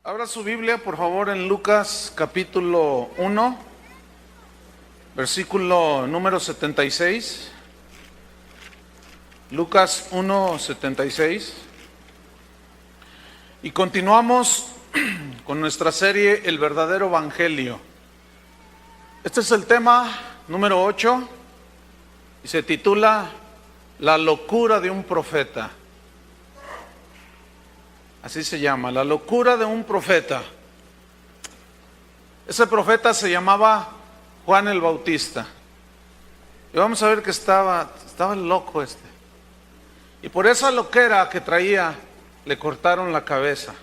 Abra su Biblia, por favor, en Lucas capítulo 1, versículo número 76. Lucas 1, 76. Y continuamos con nuestra serie El verdadero evangelio. Este es el tema número 8 y se titula La locura de un profeta. Así se llama, la locura de un profeta. Ese profeta se llamaba Juan el Bautista. Y vamos a ver que estaba loco este. Y por esa loquera que traía, le cortaron la cabeza.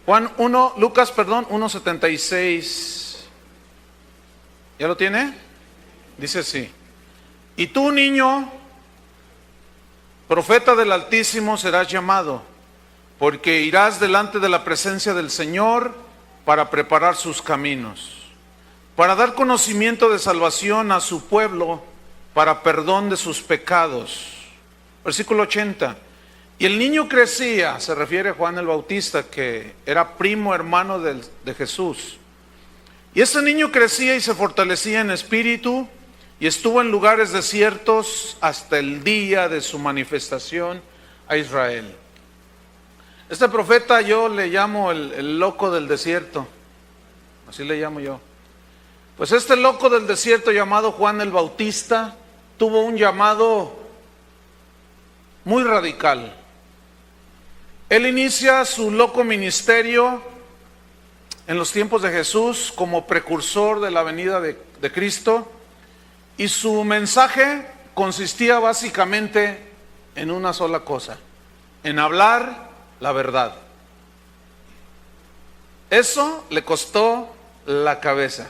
Lucas 1:76. ¿Ya lo tiene? Dice así: y tú, niño, profeta del Altísimo serás llamado, porque irás delante de la presencia del Señor para preparar sus caminos, para dar conocimiento de salvación a su pueblo, para perdón de sus pecados. Versículo 80. Y el niño crecía, se refiere a Juan el Bautista, que era primo hermano de Jesús. Y ese niño crecía y se fortalecía en espíritu, y estuvo en lugares desiertos hasta el día de su manifestación a Israel. Este profeta yo le llamo el loco del desierto, así le llamo yo. Pues este loco del desierto llamado Juan el Bautista tuvo un llamado muy radical. Él inicia su loco ministerio en los tiempos de Jesús como precursor de la venida de Cristo. Y su mensaje consistía básicamente en una sola cosa: en hablar la verdad. Eso le costó la cabeza.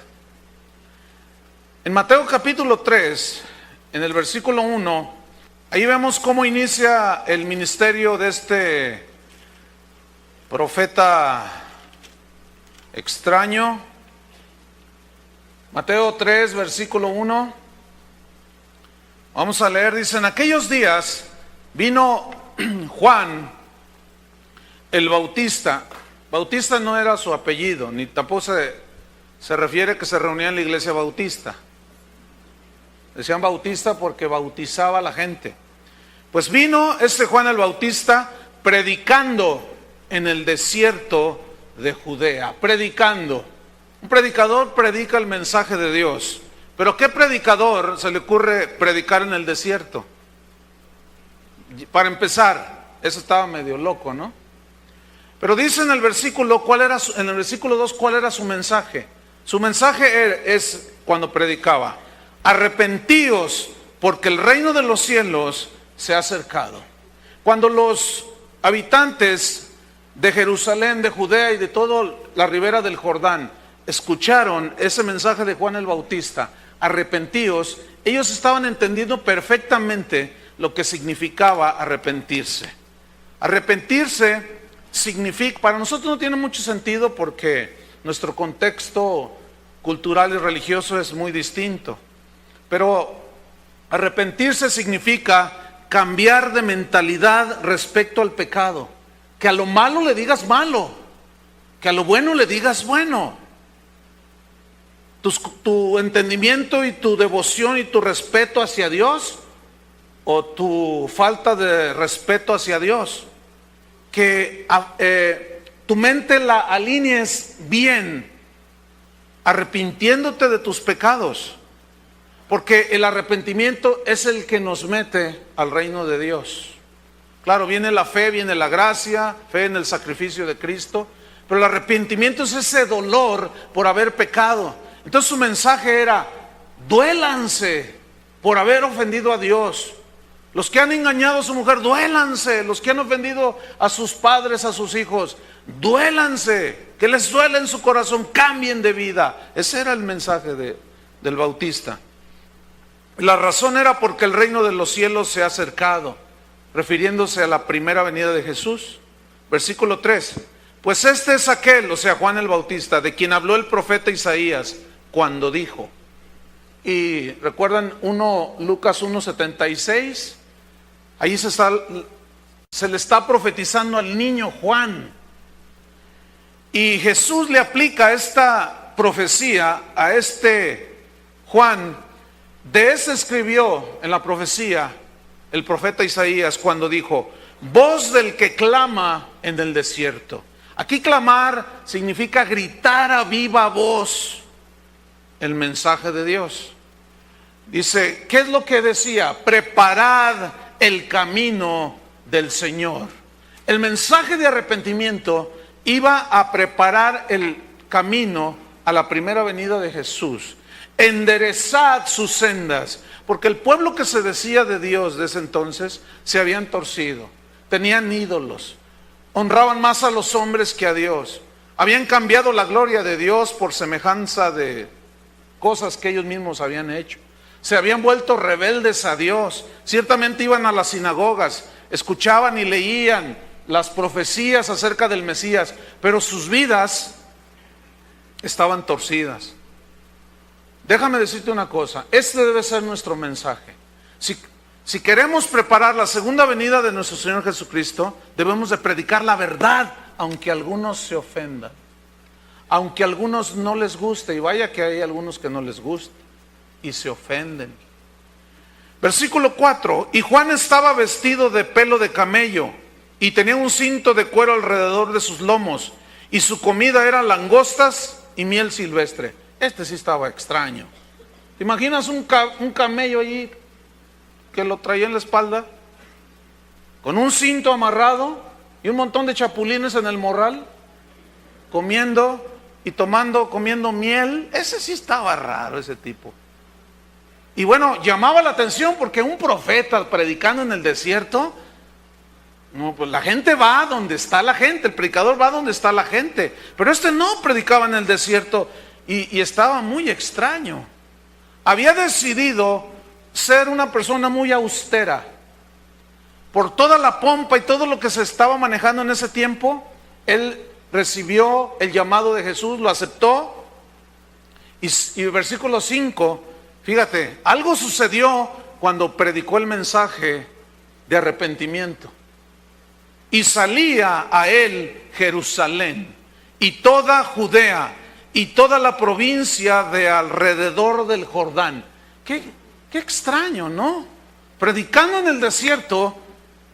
En Mateo capítulo 3, en el versículo 1, ahí vemos cómo inicia el ministerio de este profeta extraño. Mateo 3, versículo 1. Vamos a leer, dice: en aquellos días vino Juan el Bautista. Bautista no era su apellido, ni tampoco se refiere que se reunía en la iglesia bautista. Decían Bautista porque bautizaba a la gente. Pues vino este Juan el Bautista predicando en el desierto de Judea. Predicando. Un predicador predica el mensaje de Dios. Pero ¿qué predicador se le ocurre predicar en el desierto? Para empezar, eso estaba medio loco, ¿no? Pero dice en el versículo 2 cuál era su mensaje. Su mensaje es, cuando predicaba: arrepentíos, porque el reino de los cielos se ha acercado. Cuando los habitantes de Jerusalén, de Judea y de toda la ribera del Jordán escucharon ese mensaje de Juan el Bautista, arrepentíos, ellos estaban entendiendo perfectamente lo que significaba arrepentirse. Arrepentirse significa, para nosotros no tiene mucho sentido porque nuestro contexto cultural y religioso es muy distinto, pero arrepentirse significa cambiar de mentalidad respecto al pecado, que a lo malo le digas malo, que a lo bueno le digas bueno. Tu entendimiento y tu devoción y tu respeto hacia Dios, o tu falta de respeto hacia Dios, que tu mente la alinees bien, arrepintiéndote de tus pecados, porque el arrepentimiento es el que nos mete al reino de Dios. Claro, viene la fe, viene la gracia, fe en el sacrificio de Cristo, pero el arrepentimiento es ese dolor por haber pecado. Entonces su mensaje era: duélanse por haber ofendido a Dios. Los que han engañado a su mujer, duélanse. Los que han ofendido a sus padres, a sus hijos, duélanse. Que les duele en su corazón, cambien de vida. Ese era el mensaje del Bautista. La razón era porque el reino de los cielos se ha acercado, refiriéndose a la primera venida de Jesús. Versículo 3. Pues este es aquel, o sea, Juan el Bautista, de quien habló el profeta Isaías cuando dijo. Y recuerdan Lucas 1:76, ahí se le está profetizando al niño Juan. Y Jesús le aplica esta profecía a este Juan. De ese escribió en la profecía el profeta Isaías cuando dijo: voz del que clama en el desierto. Aquí clamar significa gritar a viva voz el mensaje de Dios. Dice, ¿qué es lo que decía? Preparad el camino del Señor. El mensaje de arrepentimiento iba a preparar el camino a la primera venida de Jesús. Enderezad sus sendas, porque el pueblo que se decía de Dios de ese entonces se habían torcido, tenían ídolos, honraban más a los hombres que a Dios, habían cambiado la gloria de Dios por semejanza de cosas que ellos mismos habían hecho, se habían vuelto rebeldes a Dios. Ciertamente iban a las sinagogas, escuchaban y leían las profecías acerca del Mesías, pero sus vidas estaban torcidas. Déjame decirte una cosa, este debe ser nuestro mensaje. Si queremos preparar la segunda venida de nuestro Señor Jesucristo, debemos de predicar la verdad, aunque algunos se ofendan, aunque a algunos no les guste, y vaya que hay algunos que no les gusta y se ofenden. Versículo 4, y Juan estaba vestido de pelo de camello y tenía un cinto de cuero alrededor de sus lomos, y su comida era langostas y miel silvestre. Este sí estaba extraño. ¿Te imaginas un camello allí que lo traía en la espalda, con un cinto amarrado y un montón de chapulines en el morral, comiendo y comiendo miel? Ese sí estaba raro, ese tipo. Y bueno, llamaba la atención porque un profeta predicando en el desierto, no, pues la gente va donde está la gente, el predicador va donde está la gente, pero este no predicaba en el desierto y estaba muy extraño. Había decidido ser una persona muy austera. Por toda la pompa y todo lo que se estaba manejando en ese tiempo, él recibió el llamado de Jesús, lo aceptó. Y versículo 5, fíjate, algo sucedió cuando predicó el mensaje de arrepentimiento. Y salía a él Jerusalén y toda Judea y toda la provincia de alrededor del Jordán. Qué extraño, ¿no? Predicando en el desierto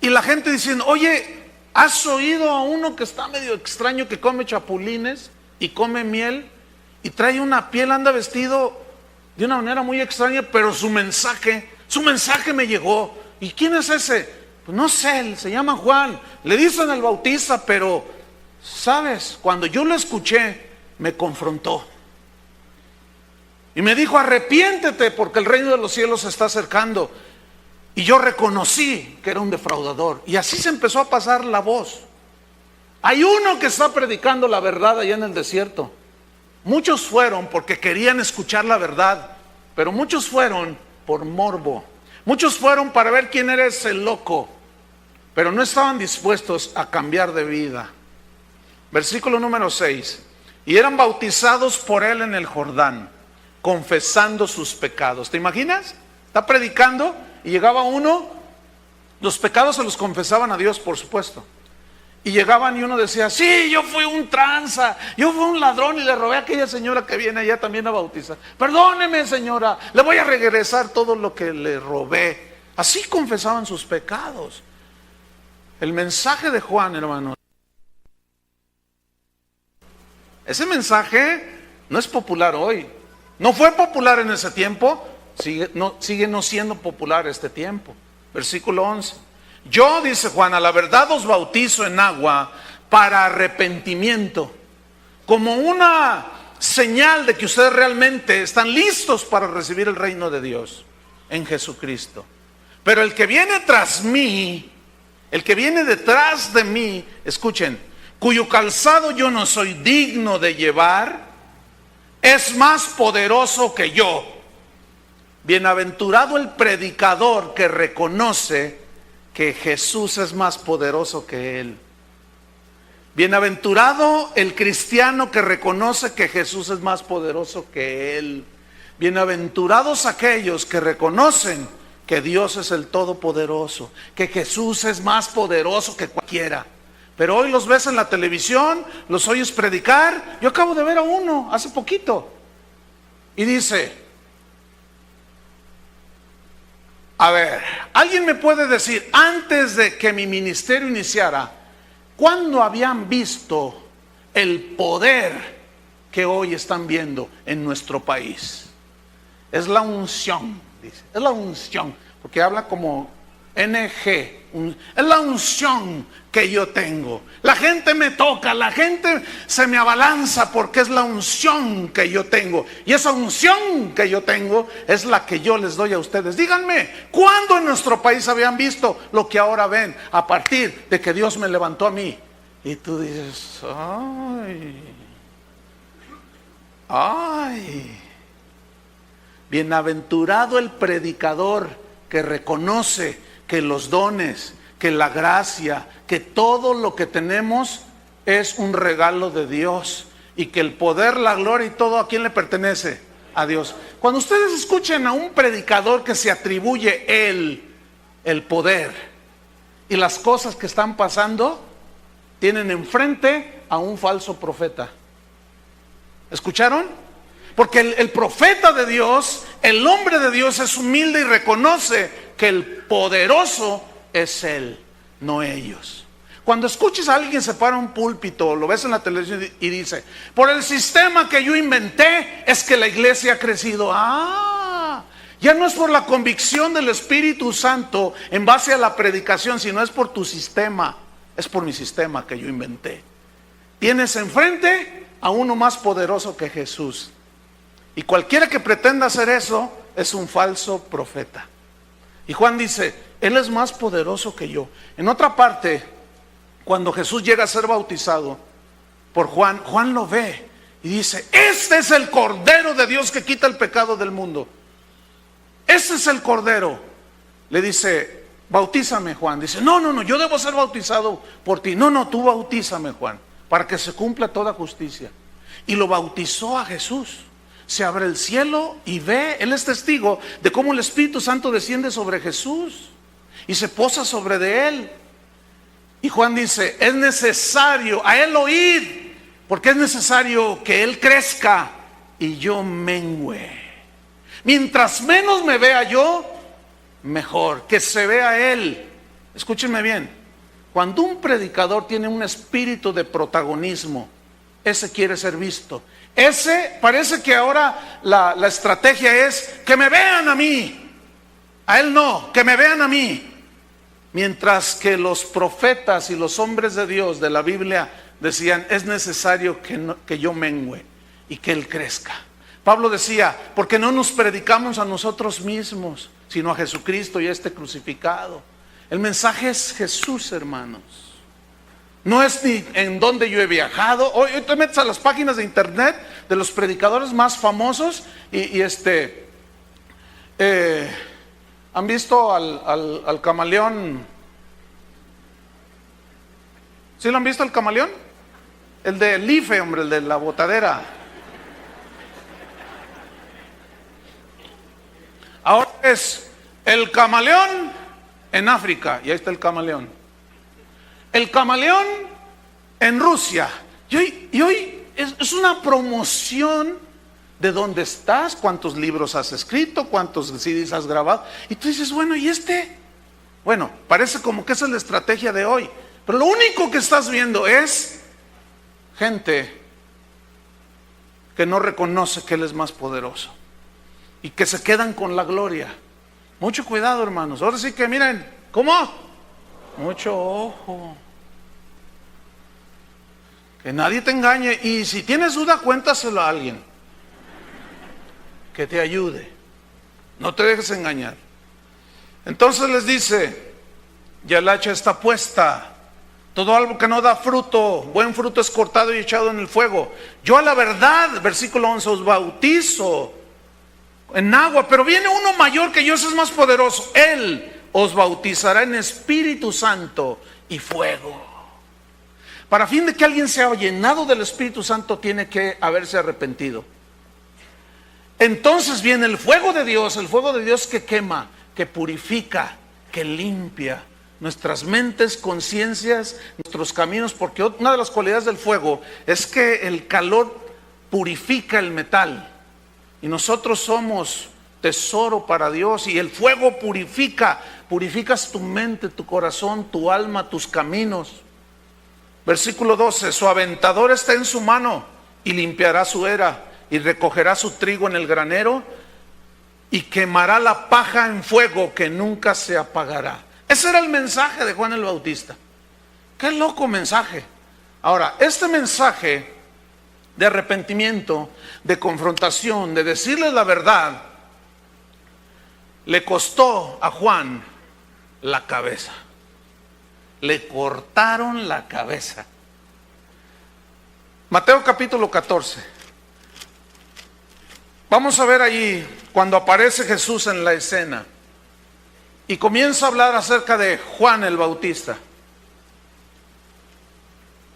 y la gente diciendo, oye, ¿has oído a uno que está medio extraño, que come chapulines y come miel y trae una piel, anda vestido de una manera muy extraña, pero su mensaje me llegó? ¿Y quién es ese? Pues no sé, se llama Juan, le dicen el Bautista, pero sabes, cuando yo lo escuché, me confrontó y me dijo, arrepiéntete porque el reino de los cielos se está acercando. Y yo reconocí que era un defraudador, y así se empezó a pasar la voz. Hay uno que está predicando la verdad allá en el desierto. Muchos fueron porque querían escuchar la verdad, pero muchos fueron por morbo. Muchos fueron para ver quién era ese loco, pero no estaban dispuestos a cambiar de vida. Versículo número 6. Y eran bautizados por él en el Jordán, confesando sus pecados. ¿Te imaginas? Está predicando y llegaba uno, los pecados se los confesaban a Dios, por supuesto. Y llegaban y uno decía, sí, yo fui un tranza, yo fui un ladrón y le robé a aquella señora que viene allá también a bautizar. Perdóneme, señora, le voy a regresar todo lo que le robé. Así confesaban sus pecados. El mensaje de Juan, hermanos, ese mensaje no es popular hoy. No fue popular en ese tiempo, sigue no siendo popular este tiempo. Versículo 11. Yo, dice Juan, a la verdad os bautizo en agua para arrepentimiento, como una señal de que ustedes realmente están listos para recibir el reino de Dios en Jesucristo. Pero el que viene tras mí, el que viene detrás de mí, escuchen, cuyo calzado yo no soy digno de llevar, es más poderoso que yo. Bienaventurado el predicador que reconoce que Jesús es más poderoso que él. Bienaventurado el cristiano que reconoce que Jesús es más poderoso que él. Bienaventurados aquellos que reconocen que Dios es el Todopoderoso, que Jesús es más poderoso que cualquiera. Pero hoy los ves en la televisión, los oyes predicar. Yo acabo de ver a uno hace poquito. Y dice, a ver, ¿alguien me puede decir, antes de que mi ministerio iniciara, cuándo habían visto el poder que hoy están viendo en nuestro país? Es la unción, dice, es la unción, porque habla como NG, es la unción que yo tengo. La gente me toca, la gente se me abalanza porque es la unción que yo tengo. Y esa unción que yo tengo es la que yo les doy a ustedes. Díganme, ¿cuándo en nuestro país habían visto lo que ahora ven a partir de que Dios me levantó a mí? Y tú dices, ay, bienaventurado el predicador que reconoce que los dones, que la gracia, que todo lo que tenemos es un regalo de Dios, y que el poder, la gloria y todo, ¿a quién le pertenece? A Dios. Cuando ustedes escuchen a un predicador que se atribuye el poder y las cosas que están pasando, tienen enfrente a un falso profeta. ¿Escucharon? Porque el profeta de Dios, el hombre de Dios, es humilde y reconoce que el poderoso es Él, no ellos. Cuando escuches a alguien se para un púlpito, lo ves en la televisión y dice, por el sistema que yo inventé es que la iglesia ha crecido. Ya no es por la convicción del Espíritu Santo en base a la predicación, sino es por tu sistema. Es por mi sistema que yo inventé. Tienes enfrente a uno más poderoso que Jesús. Y cualquiera que pretenda hacer eso es un falso profeta. Y Juan dice, Él es más poderoso que yo. En otra parte, cuando Jesús llega a ser bautizado por Juan, Juan lo ve y dice, este es el Cordero de Dios que quita el pecado del mundo. Ese es el Cordero. Le dice, bautízame, Juan. Dice, no, yo debo ser bautizado por ti. No, tú bautízame, Juan, para que se cumpla toda justicia. Y lo bautizó a Jesús. Se abre el cielo y ve, él es testigo de cómo el Espíritu Santo desciende sobre Jesús y se posa sobre de él. Y Juan dice, es necesario a él oír, porque es necesario que él crezca y yo mengüe. Mientras menos me vea yo, mejor, que se vea él. Escúchenme bien, cuando un predicador tiene un espíritu de protagonismo, ese quiere ser visto. Ese parece que ahora la estrategia es que me vean a mí. A él no, que me vean a mí. Mientras que los profetas y los hombres de Dios de la Biblia decían, es necesario que yo mengüe y que él crezca. Pablo decía, porque no nos predicamos a nosotros mismos, sino a Jesucristo y a este crucificado. El mensaje es Jesús, hermanos. No es ni en dónde yo he viajado. Hoy te metes a las páginas de internet de los predicadores más famosos y ¿han visto al camaleón? ¿Sí lo han visto, el camaleón? El de IFE, hombre, el de la botadera. Ahora es el camaleón en África, y ahí está el camaleón. El camaleón en Rusia. Y hoy es una promoción de dónde estás, cuántos libros has escrito, cuántos CDs has grabado. Y tú dices, bueno, ¿y este? Bueno, parece como que esa es la estrategia de hoy. Pero lo único que estás viendo es gente que no reconoce que Él es más poderoso y que se quedan con la gloria. Mucho cuidado, hermanos. Ahora sí que miren, ¿cómo? Mucho ojo. Que nadie te engañe. Y si tienes duda, cuéntaselo a alguien que te ayude. No te dejes engañar. Entonces les dice, ya el hacha está puesta. Todo algo que no da fruto, buen fruto, es cortado y echado en el fuego. Yo a la verdad, versículo 11, os bautizo en agua, pero viene uno mayor que yo, ese es más poderoso. Él os bautizará en Espíritu Santo y fuego. Para fin de que alguien sea llenado del Espíritu Santo, tiene que haberse arrepentido. Entonces viene el fuego de Dios que quema, que purifica, que limpia nuestras mentes, conciencias, nuestros caminos, porque una de las cualidades del fuego es que el calor purifica el metal y nosotros somos tesoro para Dios, y el fuego purificas tu mente, tu corazón, tu alma, tus caminos. Versículo 12, su aventador está en su mano y limpiará su era y recogerá su trigo en el granero y quemará la paja en fuego que nunca se apagará. Ese era el mensaje de Juan el Bautista. Qué loco mensaje. Ahora, este mensaje de arrepentimiento, de confrontación, de decirles la verdad, le costó a Juan la cabeza. Le cortaron la cabeza. Mateo capítulo 14. Vamos a ver allí cuando aparece Jesús en la escena y comienza a hablar acerca de Juan el Bautista.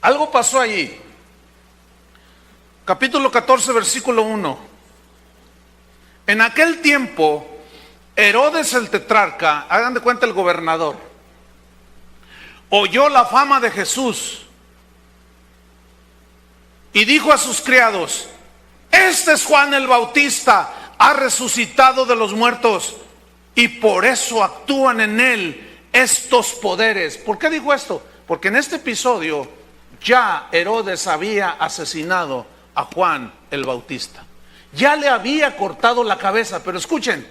Algo pasó allí. Capítulo 14, versículo 1. En aquel tiempo, Herodes el tetrarca, hagan de cuenta el gobernador, oyó la fama de Jesús y dijo a sus criados: este es Juan el Bautista, ha resucitado de los muertos y por eso actúan en él estos poderes. ¿Por qué dijo esto? Porque en este episodio ya Herodes había asesinado a Juan el Bautista. Ya le había cortado la cabeza, pero escuchen,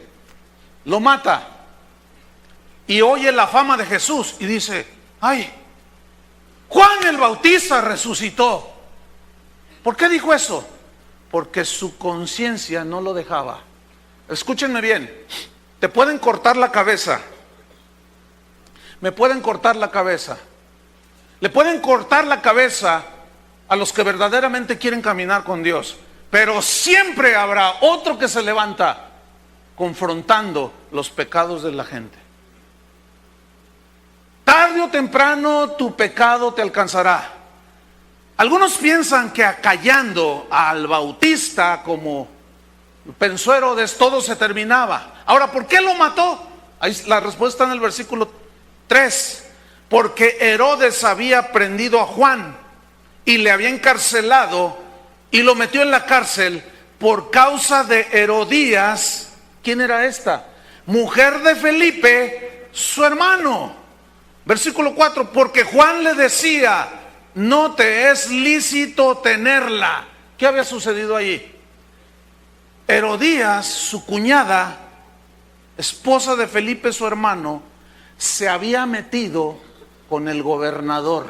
lo mata y oye la fama de Jesús y dice: ay, Juan el Bautista resucitó. ¿Por qué dijo eso? Porque su conciencia no lo dejaba. Escúchenme bien, te pueden cortar la cabeza, me pueden cortar la cabeza, le pueden cortar la cabeza a los que verdaderamente quieren caminar con Dios, pero siempre habrá otro que se levanta confrontando los pecados de la gente. Tarde o temprano tu pecado te alcanzará. Algunos piensan que acallando al Bautista, como pensó Herodes, todo se terminaba. Ahora, ¿por qué lo mató? Ahí la respuesta en el versículo 3. Porque Herodes había prendido a Juan y le había encarcelado y lo metió en la cárcel por causa de Herodías. ¿Quién era esta? Mujer de Felipe, su hermano. Versículo 4, porque Juan le decía: no te es lícito tenerla. ¿Qué había sucedido allí? Herodías, su cuñada, esposa de Felipe, su hermano, se había metido con el gobernador.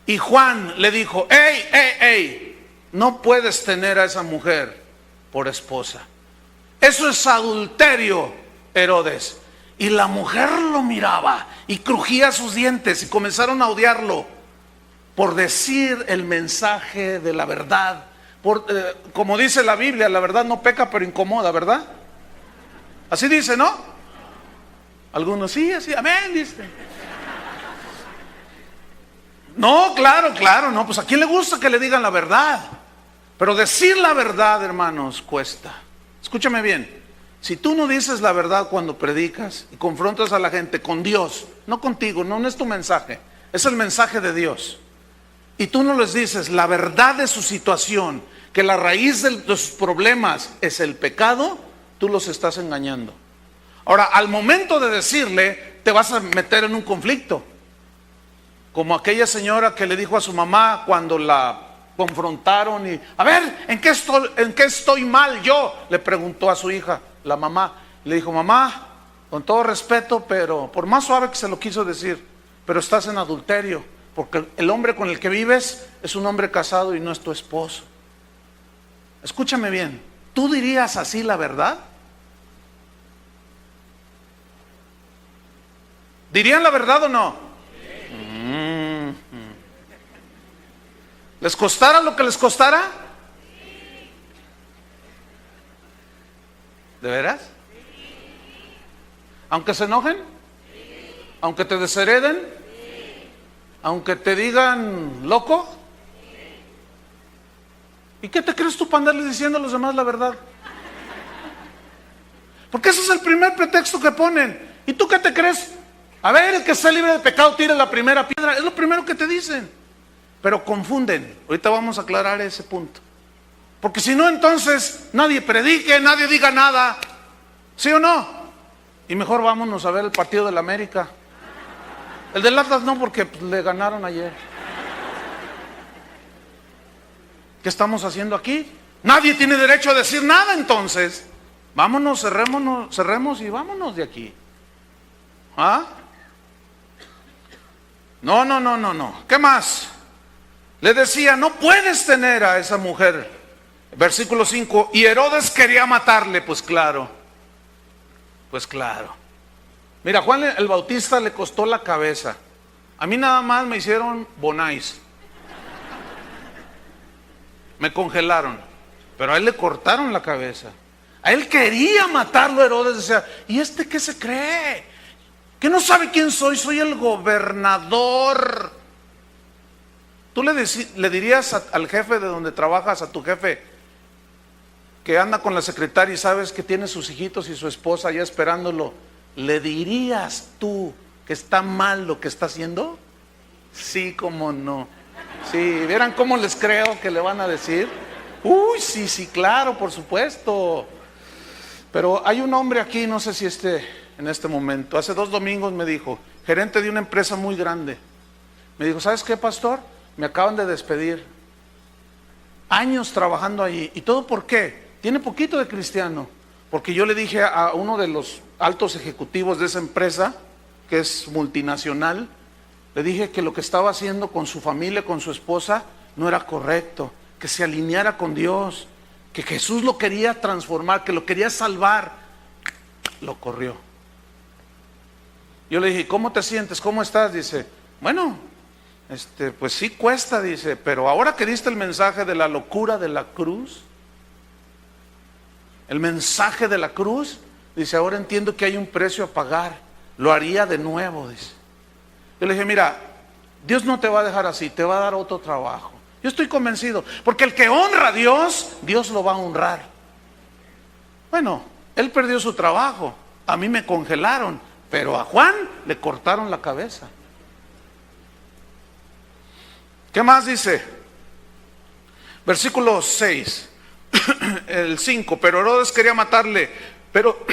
Y Juan le dijo: ey, no puedes tener a esa mujer por esposa. Eso es adulterio, Herodes. Y la mujer lo miraba y crujía sus dientes y comenzaron a odiarlo por decir el mensaje de la verdad. Como dice la Biblia, la verdad no peca pero incomoda, ¿verdad? Así dice, ¿no? Algunos sí, así, amén, dice. No, claro, no, pues a quién le gusta que le digan la verdad. Pero decir la verdad, hermanos, cuesta. Escúchame bien. Si tú no dices la verdad cuando predicas y confrontas a la gente con Dios, no contigo, no es tu mensaje, es el mensaje de Dios, y tú no les dices la verdad de su situación, que la raíz de sus problemas es el pecado, tú los estás engañando. Ahora, al momento de decirle, te vas a meter en un conflicto, como aquella señora que le dijo a su mamá cuando la confrontaron y: a ver, ¿en qué estoy mal yo? Le preguntó a su hija. La mamá le dijo: mamá, con todo respeto, pero por más suave que se lo quiso decir, pero estás en adulterio, porque el hombre con el que vives es un hombre casado y no es tu esposo. Escúchame bien, ¿tú dirías así la verdad? ¿Dirían la verdad o no? ¿Les costara lo que les costara? ¿De veras? ¿Aunque se enojen? ¿Aunque te deshereden? ¿Aunque te digan loco? ¿Y qué te crees tú para andarles diciendo a los demás la verdad? Porque ese es el primer pretexto que ponen. ¿Y tú qué te crees? A ver, el que está libre de pecado tire la primera piedra. Es lo primero que te dicen. Pero confunden. Ahorita vamos a aclarar ese punto. Porque si no, entonces nadie predique, nadie diga nada. ¿Sí o no? Y mejor vámonos a ver el partido del América. El del Atlas no, porque le ganaron ayer. ¿Qué estamos haciendo aquí? Nadie tiene derecho a decir nada, entonces. Vámonos, cerremos y vámonos de aquí. ¿Ah? No. ¿Qué más? Le decía, no puedes tener a esa mujer. Versículo 5, y Herodes quería matarle. Pues claro. Mira, Juan el Bautista le costó la cabeza. A mí nada más me hicieron bonais. Me congelaron. Pero a él le cortaron la cabeza. A él quería matarlo Herodes. Decía, ¿y este qué se cree? ¿Que no sabe quién soy? Soy el gobernador. Tú le dirías al jefe de donde trabajas, a tu jefe, que anda con la secretaria y sabes que tiene sus hijitos y su esposa ya esperándolo, ¿le dirías tú que está mal lo que está haciendo? Sí, cómo no. Sí, ¿vieran cómo les creo que le van a decir? Uy, sí, claro, por supuesto. Pero hay un hombre aquí, no sé si en este momento, hace 2 domingos me dijo, gerente de una empresa muy grande. Me dijo, ¿sabes qué, pastor? Me acaban de despedir. Años trabajando allí. ¿Y todo por qué? Tiene poquito de cristiano. Porque yo le dije a uno de los altos ejecutivos de esa empresa, que es multinacional, le dije que lo que estaba haciendo con su familia, con su esposa, no era correcto. Que se alineara con Dios. Que Jesús lo quería transformar, que lo quería salvar. Lo corrió. Yo le dije, ¿cómo te sientes? ¿Cómo estás? Dice, bueno, pues sí cuesta, dice, pero ahora que diste el mensaje de la locura de la cruz, el mensaje de la cruz, dice, ahora entiendo que hay un precio a pagar, lo haría de nuevo, dice. Yo le dije, mira, Dios no te va a dejar así, te va a dar otro trabajo. Yo estoy convencido, porque el que honra a Dios, Dios lo va a honrar. Bueno, él perdió su trabajo, a mí me congelaron, pero a Juan le cortaron la cabeza. ¿Qué más dice? Versículo 6, el 5, pero Herodes quería matarle, pero,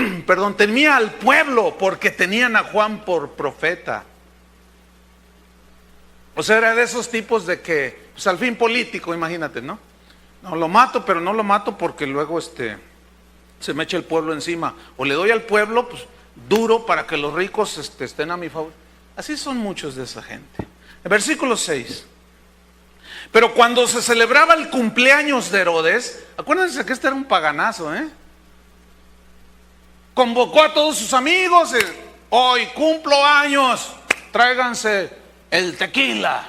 temía al pueblo porque tenían a Juan por profeta. O sea, era de esos tipos de que, pues al fin político, imagínate, ¿no? No lo mato, pero no lo mato porque luego se me echa el pueblo encima. O le doy al pueblo, pues duro para que los ricos estén a mi favor. Así son muchos de esa gente. El versículo 6. Pero cuando se celebraba el cumpleaños de Herodes, acuérdense que este era un paganazo, convocó a todos sus amigos, hoy cumplo años, tráiganse el tequila,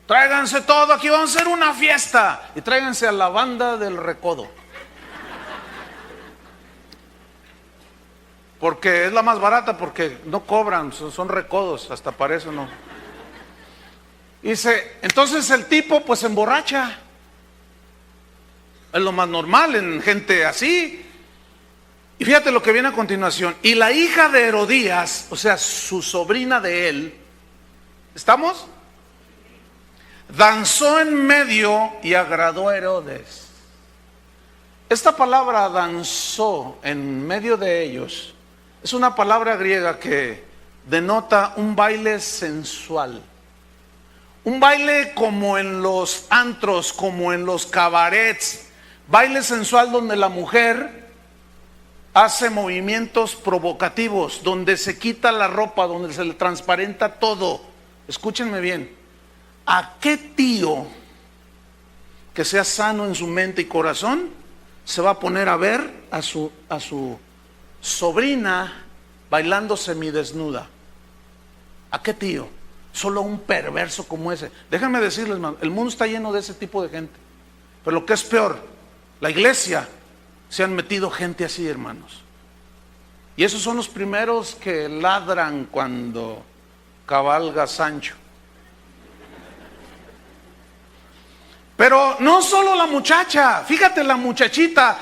tráiganse todo, aquí vamos a hacer una fiesta, y tráiganse a la banda del recodo, porque es la más barata, porque no cobran, son recodos, hasta para eso no. Dice, entonces el tipo pues se emborracha, es lo más normal en gente así. Y fíjate lo que viene a continuación, y la hija de Herodías, o sea su sobrina de él, ¿estamos? Danzó en medio y agradó a Herodes. Esta palabra danzó en medio de ellos es una palabra griega que denota un baile sensual. Un baile como en los antros, como en los cabarets. Baile sensual donde la mujer hace movimientos provocativos, donde se quita la ropa, donde se le transparenta todo. Escúchenme bien. ¿A qué tío que sea sano en su mente y corazón se va a poner a ver a su sobrina bailando semidesnuda? ¿A qué tío? Solo un perverso como ese. Déjenme decirles, hermano, el mundo está lleno de ese tipo de gente. Pero lo que es peor, la iglesia se han metido gente así, hermanos. Y esos son los primeros que ladran cuando cabalga Sancho. Pero no solo la muchacha, fíjate la muchachita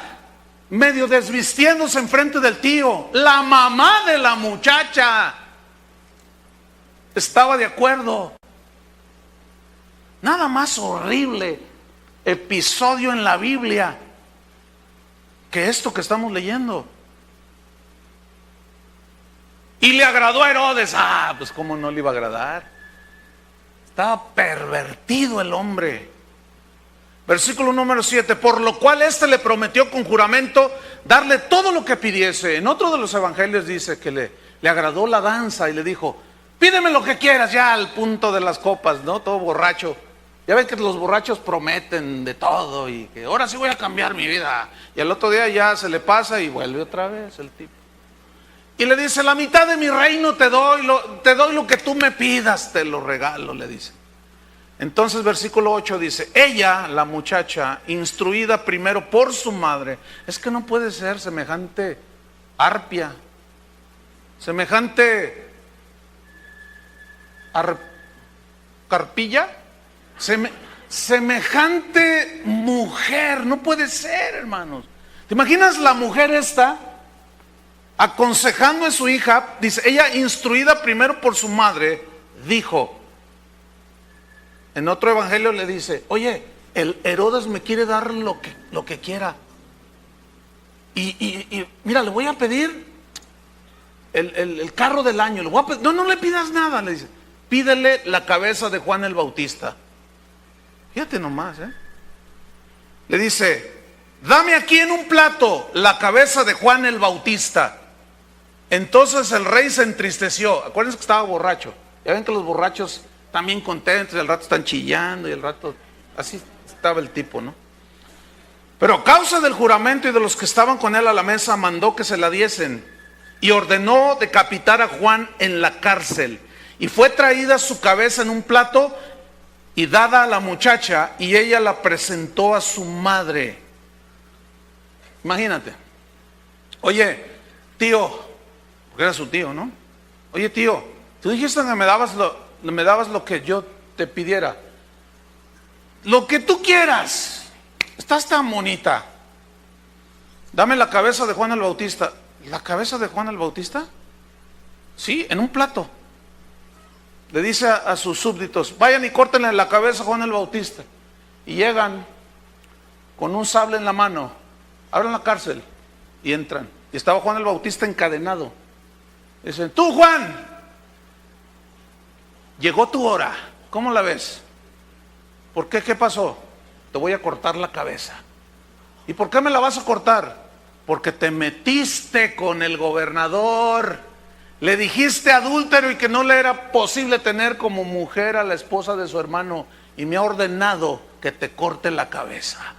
medio desvistiéndose enfrente del tío, la mamá de la muchacha. estaba de acuerdo. Nada más horrible episodio en la Biblia que esto que estamos leyendo. Y le agradó a Herodes. Pues cómo no le iba a agradar. Estaba pervertido el hombre. Versículo número 7. Por lo cual éste le prometió con juramento darle todo lo que pidiese. En otro de los evangelios dice que le agradó la danza y le dijo: pídeme lo que quieras, ya al punto de las copas, ¿no? Todo borracho. Ya ven que los borrachos prometen de todo y que ahora sí voy a cambiar mi vida. Y al otro día ya se le pasa y vuelve otra vez el tipo. Y le dice: la mitad de mi reino te doy lo que tú me pidas, te lo regalo, le dice. Entonces versículo 8 dice: ella, la muchacha, instruida primero por su madre. Es que no puede ser semejante arpia, semejante carpilla, semejante mujer. No puede ser, hermanos. ¿Te imaginas la mujer esta aconsejando a su hija? Dice, ella instruida primero por su madre, dijo. En otro evangelio le dice: oye, el Herodes me quiere dar lo que quiera. Y mira, le voy a pedir el carro del año. Le voy a pedir, no le pidas nada, le dice. Pídele la cabeza de Juan el Bautista. Fíjate nomás, Le dice: dame aquí en un plato la cabeza de Juan el Bautista. Entonces el rey se entristeció. Acuérdense que estaba borracho. Ya ven que los borrachos están bien contentos, y al rato están chillando, y al rato, así estaba el tipo, ¿no? Pero a causa del juramento y de los que estaban con él a la mesa, mandó que se la diesen y ordenó decapitar a Juan en la cárcel. Y fue traída su cabeza en un plato y dada a la muchacha, y ella la presentó a su madre. Imagínate. Oye, tío, porque era su tío, ¿no? Oye, tío, tú dijiste que me dabas lo que yo te pidiera. Lo que tú quieras. Estás tan bonita. Dame la cabeza de Juan el Bautista. ¿La cabeza de Juan el Bautista? Sí, en un plato. Le dice a sus súbditos: vayan y córtenle la cabeza a Juan el Bautista. Y llegan con un sable en la mano, abren la cárcel y entran. Y estaba Juan el Bautista encadenado. Dicen: tú, Juan, llegó tu hora. ¿Cómo la ves? ¿Por qué? ¿Qué pasó? Te voy a cortar la cabeza. ¿Y por qué me la vas a cortar? Porque te metiste con el gobernador. Le dijiste adúltero y que no le era posible tener como mujer a la esposa de su hermano, y me ha ordenado que te corte la cabeza.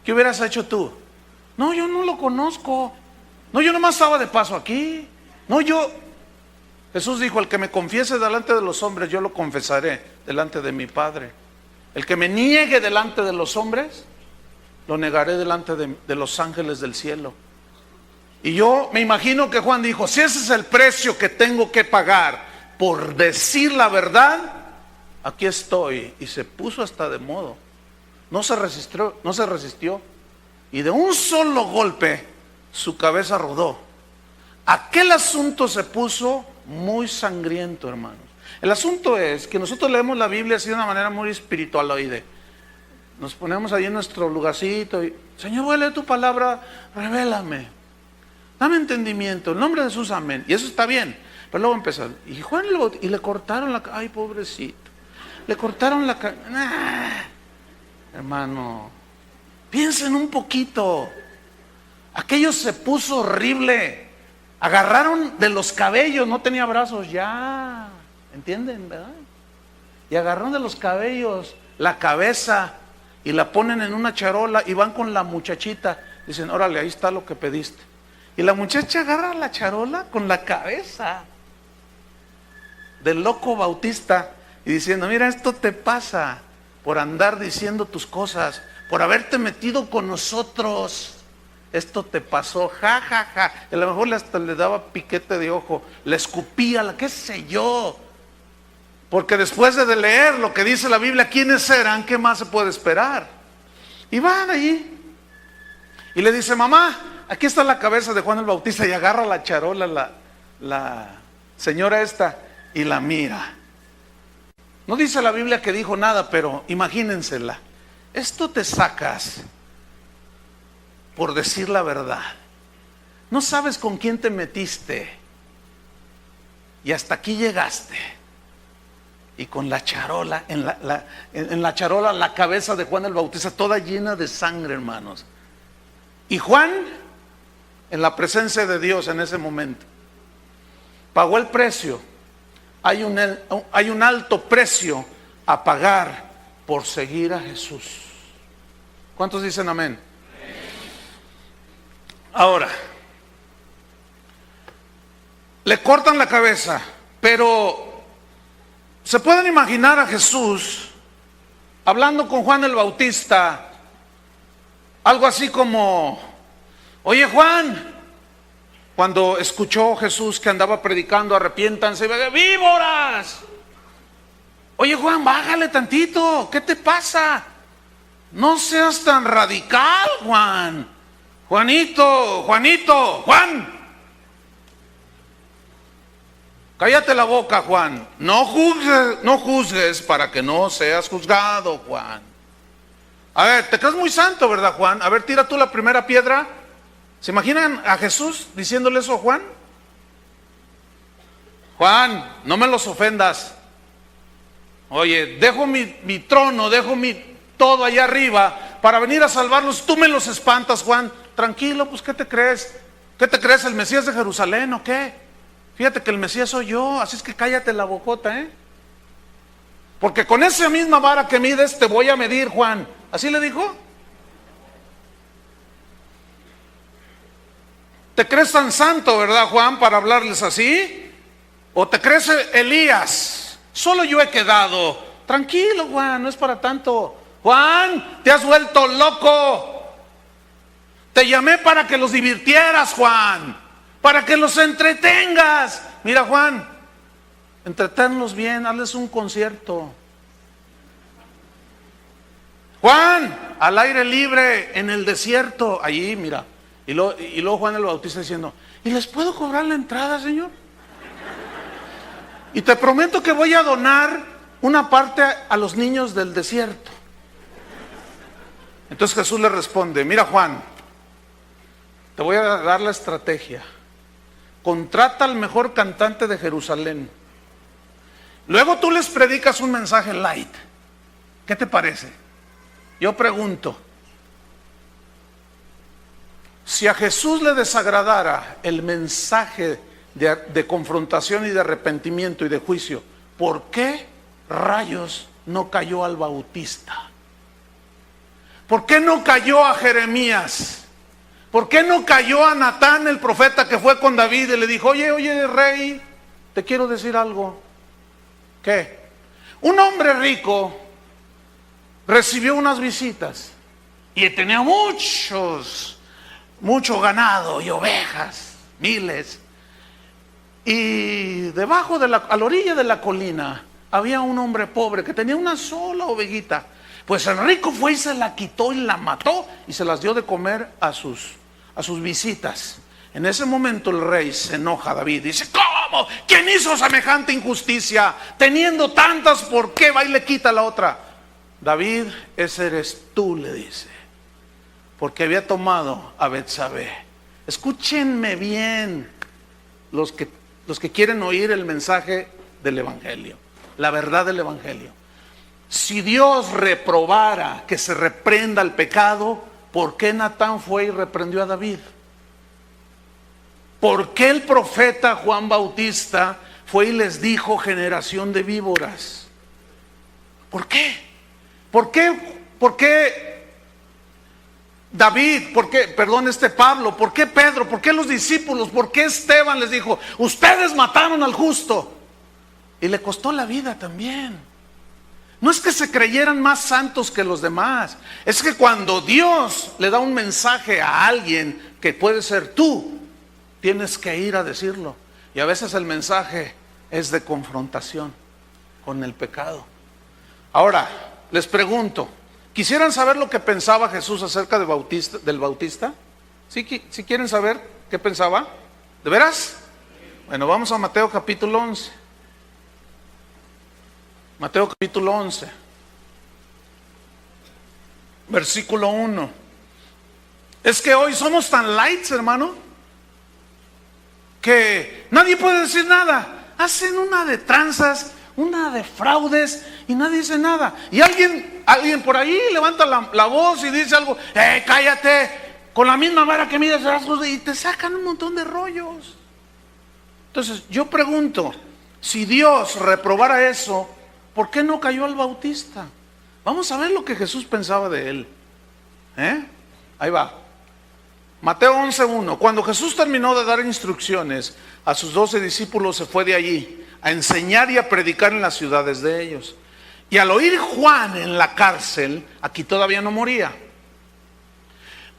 ¿Qué hubieras hecho tú? No, yo no lo conozco. No, yo nomás estaba de paso aquí. No, Jesús dijo: el que me confiese delante de los hombres, yo lo confesaré delante de mi Padre. El que me niegue delante de los hombres, lo negaré delante de los ángeles del cielo. Y yo me imagino que Juan dijo: si ese es el precio que tengo que pagar por decir la verdad, aquí estoy. Y se puso hasta de modo. No se resistió. Y de un solo golpe su cabeza rodó. Aquel asunto se puso muy sangriento, hermanos. El asunto es que nosotros leemos la Biblia así de una manera muy espiritualoide. Nos ponemos ahí en nuestro lugarcito y: Señor, voy a leer tu palabra, revélame, dame entendimiento, en nombre de Jesús, amén. Y eso está bien. Pero luego empezó: y Juan y le cortaron la cabeza. Ay, pobrecito, le cortaron la cabeza. Hermano, piensen un poquito. Aquello se puso horrible. Agarraron de los cabellos, no tenía brazos ya, ¿entienden, verdad? Y agarraron de los cabellos la cabeza y la ponen en una charola y van con la muchachita. Dicen: órale, ahí está lo que pediste. Y la muchacha agarra la charola con la cabeza del loco Bautista y diciendo: mira, esto te pasa por andar diciendo tus cosas, por haberte metido con nosotros. Esto te pasó, ja, ja, ja. A lo mejor hasta le daba piquete de ojo, le escupía, qué sé yo. Porque después de leer lo que dice la Biblia, ¿quiénes eran? ¿Qué más se puede esperar? Y van allí y le dice: mamá, aquí está la cabeza de Juan el Bautista. Y agarra la charola la señora esta y la mira. No dice la Biblia que dijo nada, pero imagínensela. Esto te sacas por decir la verdad. No sabes con quién te metiste y hasta aquí llegaste. Y con la charola, en la charola la cabeza de Juan el Bautista toda llena de sangre, hermanos. Y Juan, en la presencia de Dios en ese momento, pagó el precio. Hay un alto precio a pagar por seguir a Jesús. ¿Cuántos dicen amén? Ahora, le cortan la cabeza, pero ¿se pueden imaginar a Jesús hablando con Juan el Bautista? Algo así como: oye Juan, cuando escuchó Jesús que andaba predicando, arrepiéntanse, víboras. Oye Juan, bájale tantito, ¿qué te pasa? No seas tan radical, Juan. Juanito, Juan. Cállate la boca, Juan. No juzgues para que no seas juzgado, Juan. A ver, te crees muy santo, ¿verdad, Juan? A ver, tira tú la primera piedra. ¿Se imaginan a Jesús diciéndole eso a Juan? Juan, no me los ofendas. Oye, dejo mi trono, dejo mi todo allá arriba para venir a salvarlos. Tú me los espantas, Juan. Tranquilo, pues ¿qué te crees? ¿Qué te crees, el Mesías de Jerusalén o qué? Fíjate que el Mesías soy yo, así es que cállate la bocota, porque con esa misma vara que mides te voy a medir, Juan. ¿Así le dijo? ¿Te crees tan santo, verdad, Juan, para hablarles así? ¿O te crees Elías? Solo yo he quedado. Tranquilo, Juan, no es para tanto. Juan, te has vuelto loco. Te llamé para que los divirtieras, Juan, para que los entretengas. Mira, Juan, entretenlos bien, hazles un concierto. Juan, al aire libre, en el desierto, allí, mira. Y luego Juan el Bautista diciendo: ¿y les puedo cobrar la entrada, Señor? Y te prometo que voy a donar una parte a los niños del desierto. Entonces Jesús le responde: mira, Juan, te voy a dar la estrategia. Contrata al mejor cantante de Jerusalén. Luego tú les predicas un mensaje light. ¿Qué te parece? Yo pregunto, si a Jesús le desagradara el mensaje de confrontación y de arrepentimiento y de juicio, ¿por qué rayos no cayó al Bautista? ¿Por qué no cayó a Jeremías? ¿Por qué no cayó a Natán, el profeta que fue con David y le dijo: oye, rey, te quiero decir algo? ¿Qué? Un hombre rico recibió unas visitas y tenía mucho ganado y ovejas, miles. Y debajo a la orilla de la colina había un hombre pobre que tenía una sola ovejita. Pues el rico fue y se la quitó y la mató y se las dio de comer a sus visitas. En ese momento el rey se enoja a David y dice: ¿cómo? ¿Quién hizo semejante injusticia? Teniendo tantas, ¿por qué va y le quita la otra? David, ese eres tú, le dice, porque había tomado a Betsabé. Escúchenme bien los que quieren oír el mensaje del Evangelio, la verdad del Evangelio. Si Dios reprobara que se reprenda el pecado, ¿por qué Natán fue y reprendió a David? ¿Por qué el profeta Juan Bautista fue y les dijo: generación de víboras? ¿Por qué? ¿Por qué David? ¿Por qué, Pablo? ¿Por qué Pedro? ¿Por qué los discípulos? ¿Por qué Esteban les dijo: ustedes mataron al justo? Y le costó la vida también. No es que se creyeran más santos que los demás, es que cuando Dios le da un mensaje a alguien que puede ser tú, tienes que ir a decirlo. Y a veces el mensaje es de confrontación con el pecado. Ahora, les pregunto, ¿quisieran saber lo que pensaba Jesús acerca del Bautista? ¿Sí quieren saber qué pensaba? ¿De veras? Bueno, vamos a Mateo capítulo 11. Mateo capítulo 11, versículo 1. Es que hoy somos tan lights, hermano, que nadie puede decir nada. Hacen una de tranzas, una de fraudes y nadie dice nada. Y alguien por ahí levanta la voz y dice algo: cállate, con la misma vara que mides, y te sacan un montón de rollos. Entonces yo pregunto, si Dios reprobara eso, ¿por qué no cayó al Bautista? Vamos a ver lo que Jesús pensaba de él. Ahí va. Mateo 11:1. Cuando Jesús terminó de dar instrucciones a sus 12 discípulos, se fue de allí a enseñar y a predicar en las ciudades de ellos. Y al oír Juan en la cárcel, aquí todavía no moría,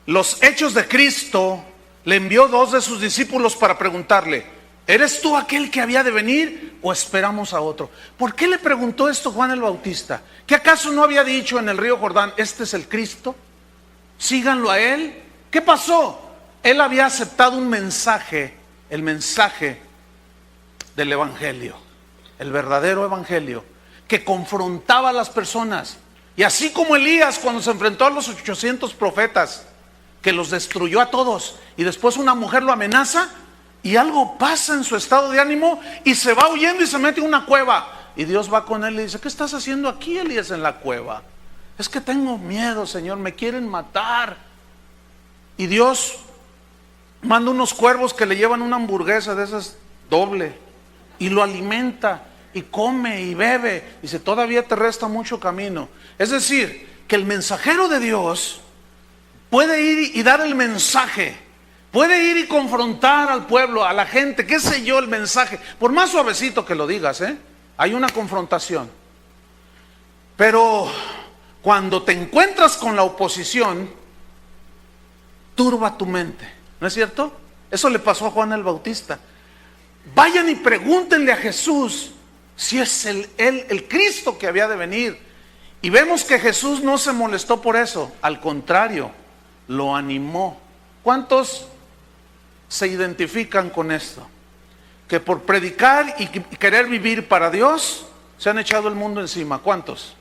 los hechos de Cristo, le envió 2 de sus discípulos para preguntarle: ¿eres tú aquel que había de venir o esperamos a otro? ¿Por qué le preguntó esto Juan el Bautista? ¿Que acaso no había dicho en el río Jordán: este es el Cristo, síganlo a él? ¿Qué pasó? Él había aceptado un mensaje, el mensaje del Evangelio, el verdadero Evangelio, que confrontaba a las personas. Y así como Elías, cuando se enfrentó a los 800 profetas, que los destruyó a todos, y después una mujer lo amenaza, y algo pasa en su estado de ánimo, y se va huyendo y se mete en una cueva, y Dios va con él y le dice: ¿qué estás haciendo aquí, Elías, en la cueva? Es que tengo miedo, Señor, me quieren matar. Y Dios manda unos cuervos que le llevan una hamburguesa de esas doble, y lo alimenta, y come y bebe. Dice: todavía te resta mucho camino. Es decir, que el mensajero de Dios puede ir y dar el mensaje, puede ir y confrontar al pueblo, a la gente, qué sé yo, el mensaje, por más suavecito que lo digas, hay una confrontación. Pero cuando te encuentras con la oposición, turba tu mente, ¿no es cierto? Eso le pasó a Juan el Bautista. Vayan y pregúntenle a Jesús si es el Cristo que había de venir. Y vemos que Jesús no se molestó por eso, al contrario, lo animó. ¿Cuántos se identifican con esto? Que por predicar y querer vivir para Dios se han echado el mundo encima. ¿Cuántos?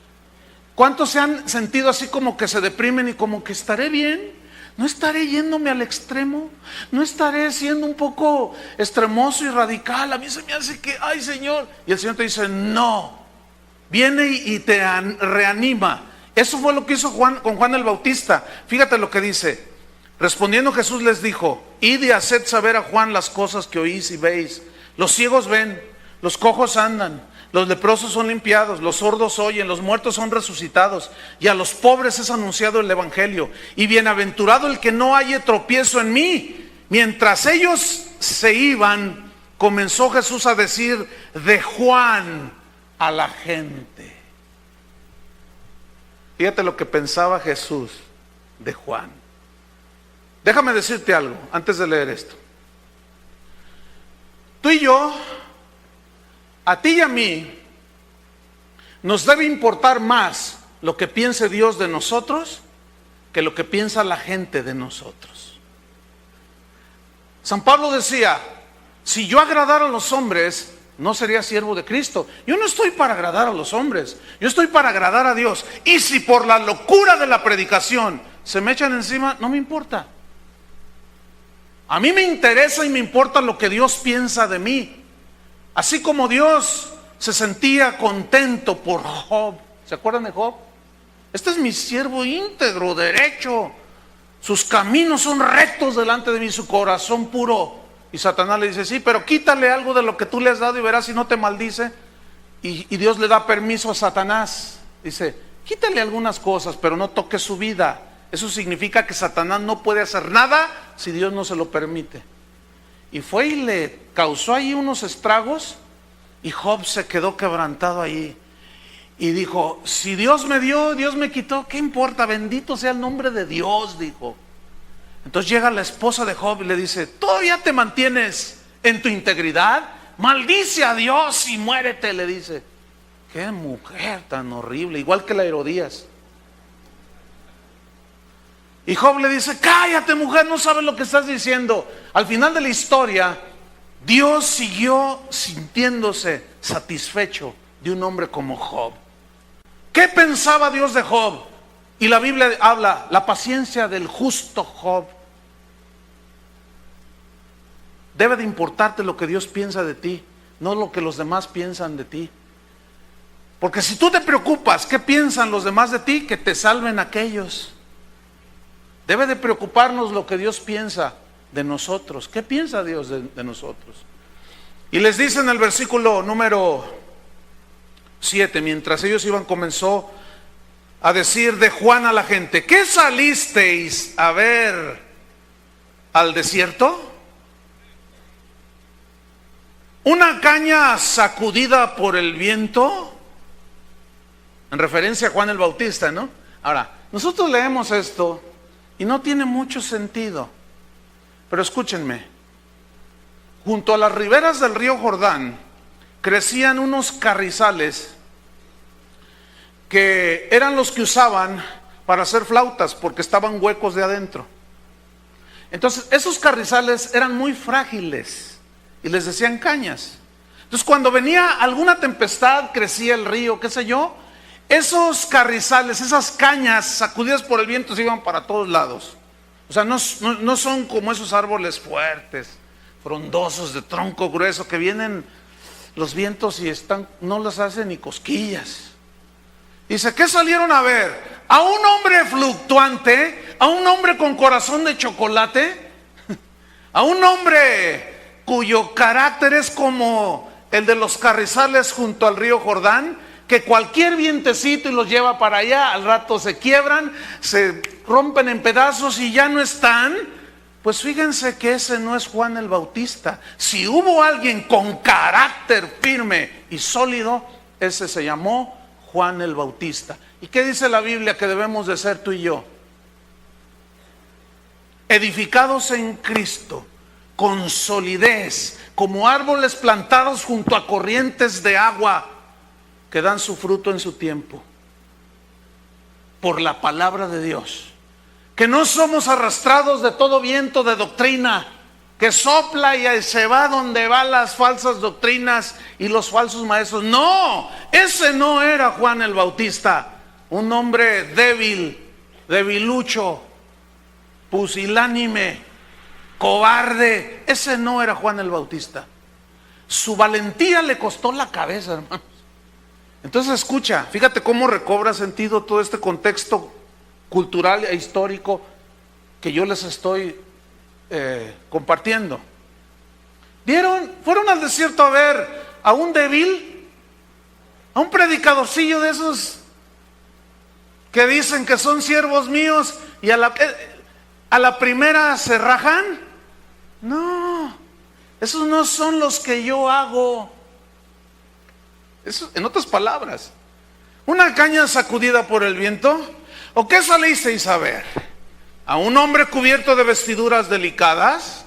¿Cuántos se han sentido así como que se deprimen y como que estaré bien? ¿No estaré yéndome al extremo? ¿No estaré siendo un poco extremoso y radical? A mí se me hace que, ay, Señor. Y el Señor te dice: no. Viene y te reanima. Eso fue lo que hizo Juan con Juan el Bautista. Fíjate lo que dice. Respondiendo Jesús les dijo: id y haced saber a Juan las cosas que oís y veis. Los ciegos ven, los cojos andan, los leprosos son limpiados, los sordos oyen, los muertos son resucitados, y a los pobres es anunciado el Evangelio. Y bienaventurado el que no halle tropiezo en mí. Mientras ellos se iban, comenzó Jesús a decir de Juan a la gente. Fíjate lo que pensaba Jesús de Juan. Déjame decirte algo antes de leer esto. Tú y yo, a ti y a mí, nos debe importar más lo que piense Dios de nosotros que lo que piensa la gente de nosotros. San Pablo decía: si yo agradara a los hombres, no sería siervo de Cristo. Yo no estoy para agradar a los hombres, yo estoy para agradar a Dios. Y si por la locura de la predicación se me echan encima, no me importa. A mí me interesa y me importa lo que Dios piensa de mí. Así como Dios se sentía contento por Job. ¿Se acuerdan de Job? Este es mi siervo íntegro, derecho. Sus caminos son rectos delante de mí, su corazón puro. Y Satanás le dice: sí, pero quítale algo de lo que tú le has dado y verás si no te maldice. Y Dios le da permiso a Satanás. Dice: quítale algunas cosas, pero no toque su vida. Eso significa que Satanás no puede hacer nada si Dios no se lo permite. Y fue y le causó ahí unos estragos, y Job se quedó quebrantado ahí. Y dijo: si Dios me dio, Dios me quitó, ¿qué importa? Bendito sea el nombre de Dios, dijo. Entonces llega la esposa de Job y le dice: ¿todavía te mantienes en tu integridad? Maldice a Dios y muérete, le dice. Qué mujer tan horrible, igual que la Herodías. Y Job le dice: cállate, mujer, no sabes lo que estás diciendo. Al final de la historia, Dios siguió sintiéndose satisfecho de un hombre como Job. ¿Qué pensaba Dios de Job? Y la Biblia habla, la paciencia del justo Job. Debe de importarte lo que Dios piensa de ti, no lo que los demás piensan de ti. Porque si tú te preocupas, ¿qué piensan los demás de ti? Que te salven aquellos. Debe de preocuparnos lo que Dios piensa de nosotros. ¿Qué piensa Dios de nosotros? Y les dice en el versículo número 7, mientras ellos iban, comenzó a decir de Juan a la gente: ¿qué salisteis a ver al desierto? ¿Una caña sacudida por el viento? En referencia a Juan el Bautista, ¿no? Ahora, nosotros leemos esto y no tiene mucho sentido. Pero escúchenme, junto a las riberas del río Jordán crecían unos carrizales que eran los que usaban para hacer flautas, porque estaban huecos de adentro. Entonces, esos carrizales eran muy frágiles y les decían cañas. Entonces, cuando venía alguna tempestad, crecía el río, qué sé yo, esos carrizales, esas cañas sacudidas por el viento se iban para todos lados. O sea, no son como esos árboles fuertes, frondosos, de tronco grueso, que vienen los vientos y no les hacen ni cosquillas. Dice, ¿qué salieron a ver? ¿A un hombre fluctuante? ¿A un hombre con corazón de chocolate? ¿A un hombre cuyo carácter es como el de los carrizales junto al río Jordán? Que cualquier vientecito y los lleva para allá, al rato se quiebran, se rompen en pedazos y ya no están. Pues fíjense que ese no es Juan el Bautista. Si hubo alguien con carácter firme y sólido, ese se llamó Juan el Bautista. ¿Y qué dice la Biblia que debemos de ser tú y yo? Edificados en Cristo, con solidez, como árboles plantados junto a corrientes de agua, que dan su fruto en su tiempo, por la palabra de Dios. Que no somos arrastrados de todo viento de doctrina, que sopla y se va donde van las falsas doctrinas y los falsos maestros. No, ese no era Juan el Bautista, un hombre débil, debilucho, pusilánime, cobarde. Ese no era Juan el Bautista. Su valentía le costó la cabeza, hermanos. Entonces escucha, fíjate cómo recobra sentido todo este contexto cultural e histórico que yo les estoy compartiendo. Fueron al desierto a ver a un débil, a un predicadorcillo de esos que dicen que son siervos míos y a la primera se rajan. No, esos no son los que yo hago. Eso, en otras palabras, ¿una caña sacudida por el viento? ¿O qué salisteis a ver? ¿A un hombre cubierto de vestiduras delicadas?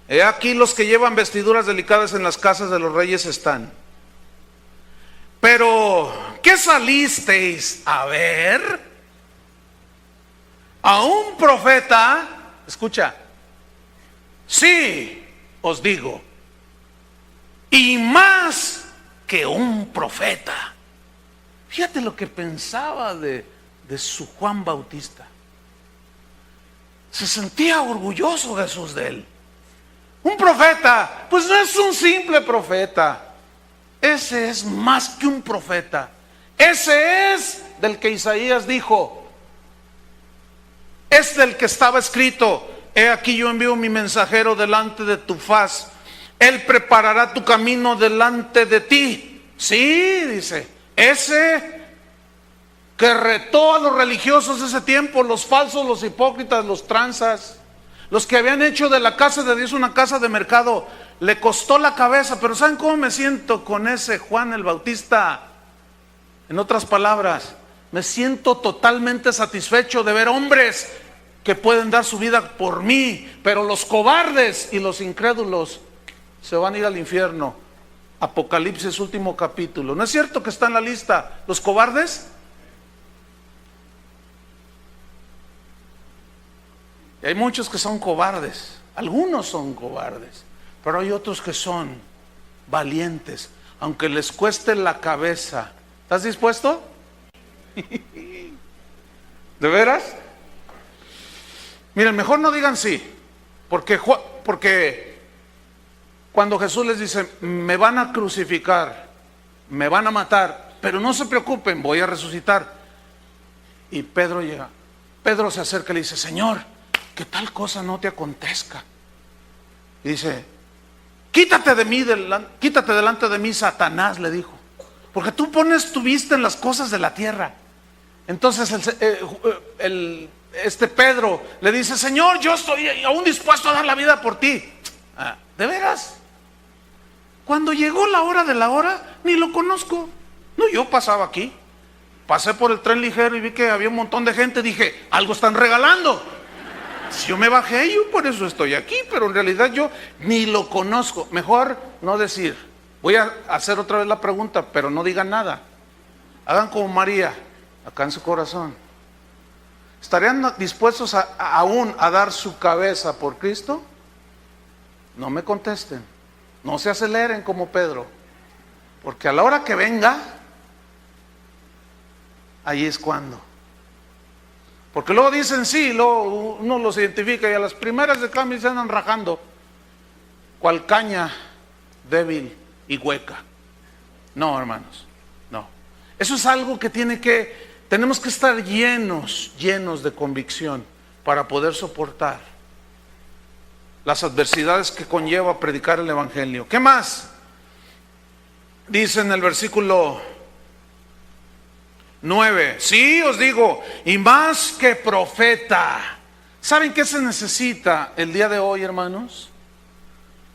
He aquí los que llevan vestiduras delicadas en las casas de los reyes están. Pero, ¿qué salisteis a ver? ¿A un profeta? Escucha, sí, os digo, y más que un profeta. Fíjate lo que pensaba de su Juan Bautista. Se sentía orgulloso Jesús de él. Un profeta, pues no es un simple profeta. Ese es más que un profeta. Ese es del que Isaías dijo, es del que estaba escrito: he aquí yo envío mi mensajero delante de tu faz, él preparará tu camino delante de ti. Sí, dice, ese que retó a los religiosos de ese tiempo, los falsos, los hipócritas, los tranzas, los que habían hecho de la casa de Dios una casa de mercado, le costó la cabeza. Pero ¿saben cómo me siento con ese Juan el Bautista? En otras palabras, me siento totalmente satisfecho de ver hombres que pueden dar su vida por mí, pero los cobardes y los incrédulos se van a ir al infierno. Apocalipsis, último capítulo. ¿No es cierto que está en la lista los cobardes? Y hay muchos que son cobardes. Algunos son cobardes, pero hay otros que son valientes. aunque les cueste la cabeza. ¿Estás dispuesto? ¿De veras? Miren, mejor no digan sí, porque cuando Jesús les dice, me van a crucificar, me van a matar, pero no se preocupen, voy a resucitar. Y Pedro llega, Pedro se acerca y le dice, Señor, que tal cosa no te acontezca. Y dice, quítate delante de mí, Satanás, le dijo, porque tú pones tu vista en las cosas de la tierra. Entonces este Pedro le dice, Señor, yo estoy aún dispuesto a dar la vida por ti. ¿De veras? Cuando llegó la hora de la hora, ni lo conozco. No, yo pasaba aquí, pasé por el tren ligero y vi que había un montón de gente. Dije, algo están regalando. Yo me bajé, yo por eso estoy aquí, pero en realidad yo ni lo conozco. Mejor no decir. Voy a hacer otra vez la pregunta, pero no digan nada. Hagan como María, acá en su corazón. ¿Estarían dispuestos aún a dar su cabeza por Cristo? No me contesten. No se aceleren como Pedro, porque a la hora que venga, ahí es cuando. Porque luego dicen sí, luego uno los identifica y a las primeras de cambio se andan rajando, cual caña débil y hueca. No, hermanos, no. Eso es algo que tenemos que estar llenos de convicción para poder soportar las adversidades que conlleva predicar el evangelio. ¿Qué más? Dice en el versículo 9, sí os digo, y más que profeta. ¿Saben qué se necesita el día de hoy, hermanos?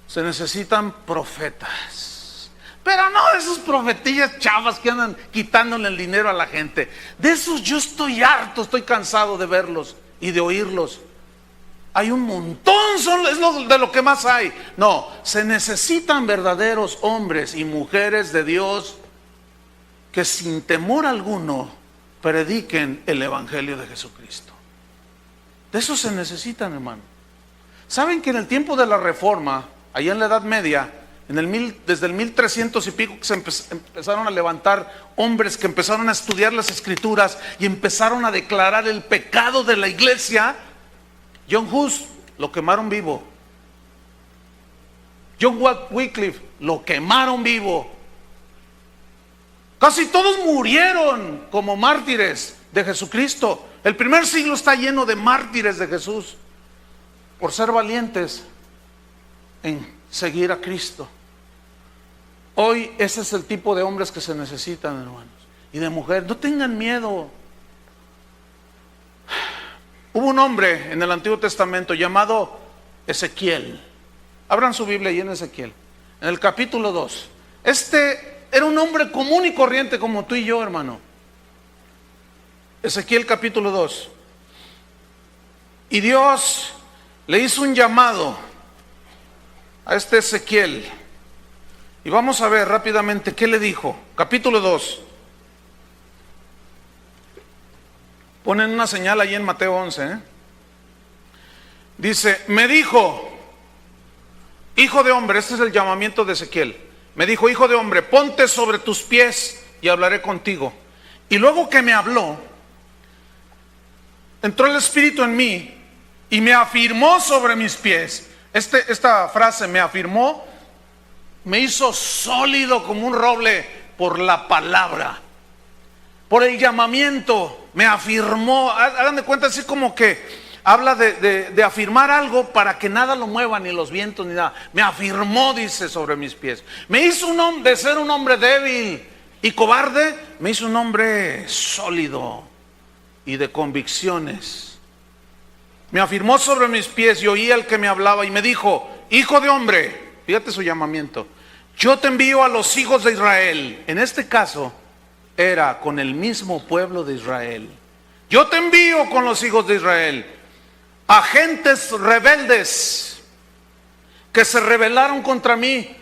Se necesitan profetas. Pero no de esos profetillas chavas que andan quitándole el dinero a la gente. De esos yo estoy harto, estoy cansado de verlos y de oírlos. Hay un montón, es de lo que más hay. No, se necesitan verdaderos hombres y mujeres de Dios que sin temor alguno prediquen el evangelio de Jesucristo. De eso se necesitan, hermano. ¿Saben que en el tiempo de la Reforma, allá en la Edad Media, desde el 1300 y pico, se empezaron a levantar hombres que empezaron a estudiar las Escrituras y empezaron a declarar el pecado de la iglesia? John Hus lo quemaron vivo. John Wycliffe lo quemaron vivo. Casi todos murieron como mártires de Jesucristo. El primer siglo está lleno de mártires de Jesús por ser valientes en seguir a Cristo. Hoy ese es el tipo de hombres que se necesitan, hermanos, y de mujeres. No tengan miedo. Hubo un hombre en el Antiguo Testamento llamado Ezequiel. Abran su Biblia ahí en Ezequiel, en el capítulo 2. Este era un hombre común y corriente como tú y yo, hermano. Ezequiel capítulo 2. Y Dios le hizo un llamado a este Ezequiel. Y vamos a ver rápidamente qué le dijo. Capítulo 2. Ponen una señal ahí en Mateo 11. Dice, me dijo, hijo de hombre, este es el llamamiento de Ezequiel. Me dijo, hijo de hombre, ponte sobre tus pies y hablaré contigo. Y luego que me habló, entró el Espíritu en mí y me afirmó sobre mis pies. Esta frase, me afirmó, me hizo sólido como un roble por la palabra, por el llamamiento. Me afirmó. Hagan de cuenta, así como que habla de afirmar algo para que nada lo mueva, ni los vientos ni nada. Me afirmó, dice, sobre mis pies. Me hizo de ser un hombre débil y cobarde, me hizo un hombre sólido y de convicciones. Me afirmó sobre mis pies y oí al que me hablaba y me dijo, hijo de hombre, fíjate su llamamiento, yo te envío a los hijos de Israel. En este caso era con el mismo pueblo de Israel. Yo te envío con los hijos de Israel a gentes rebeldes que se rebelaron contra mí.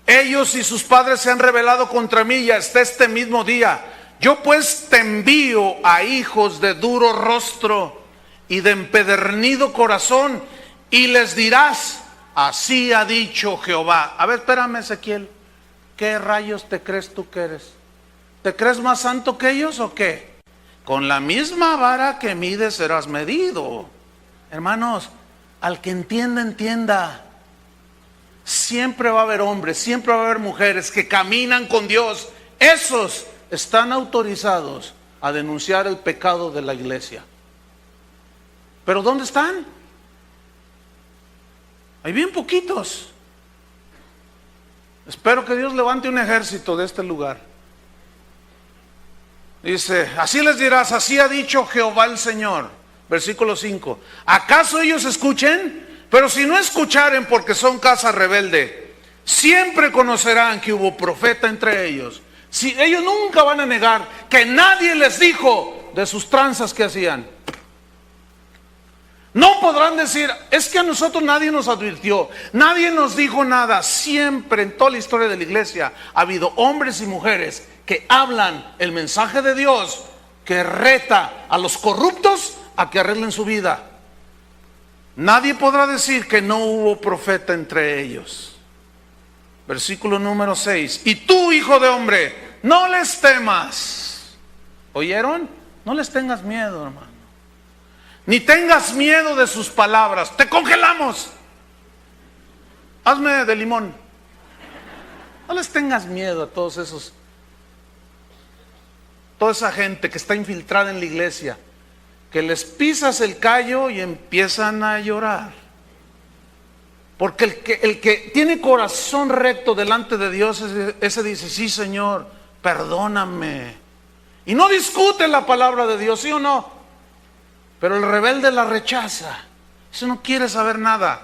Ellos y sus padres se han rebelado contra mí y hasta este mismo día. Yo pues te envío a hijos de duro rostro y de empedernido corazón, y les dirás, así ha dicho Jehová. A ver, espérame, Ezequiel. ¿qué rayos te crees tú que eres? ¿Te crees más santo que ellos o qué? Con la misma vara que mides serás medido. Hermanos, al que entienda, entienda. Siempre va a haber hombres, siempre va a haber mujeres que caminan con Dios. Esos están autorizados a denunciar el pecado de la iglesia. ¿Pero dónde están? Hay bien poquitos. Espero que Dios levante un ejército de este lugar. Dice, así les dirás, así ha dicho Jehová el Señor. Versículo 5. ¿Acaso ellos escuchen? Pero si no escucharen, porque son casa rebelde, siempre conocerán que hubo profeta entre ellos. Si ellos nunca van a negar que nadie les dijo de sus tranzas que hacían. No podrán decir, es que a nosotros nadie nos advirtió, nadie nos dijo nada. Siempre en toda la historia de la iglesia ha habido hombres y mujeres que hablan el mensaje de Dios, que reta a los corruptos a que arreglen su vida. Nadie podrá decir que no hubo profeta entre ellos. Versículo número 6. Y tú, hijo de hombre, no les temas. ¿Oyeron? No les tengas miedo, hermano. Ni tengas miedo de sus palabras. Te congelamos. Hazme de limón. No les tengas miedo a todos esos, toda esa gente que está infiltrada en la iglesia, que les pisas el callo y empiezan a llorar. Porque el que tiene corazón recto delante de Dios, ese dice, sí Señor, perdóname. Y no discute la palabra de Dios, ¿sí o no? Pero el rebelde la rechaza. Ese no quiere saber nada.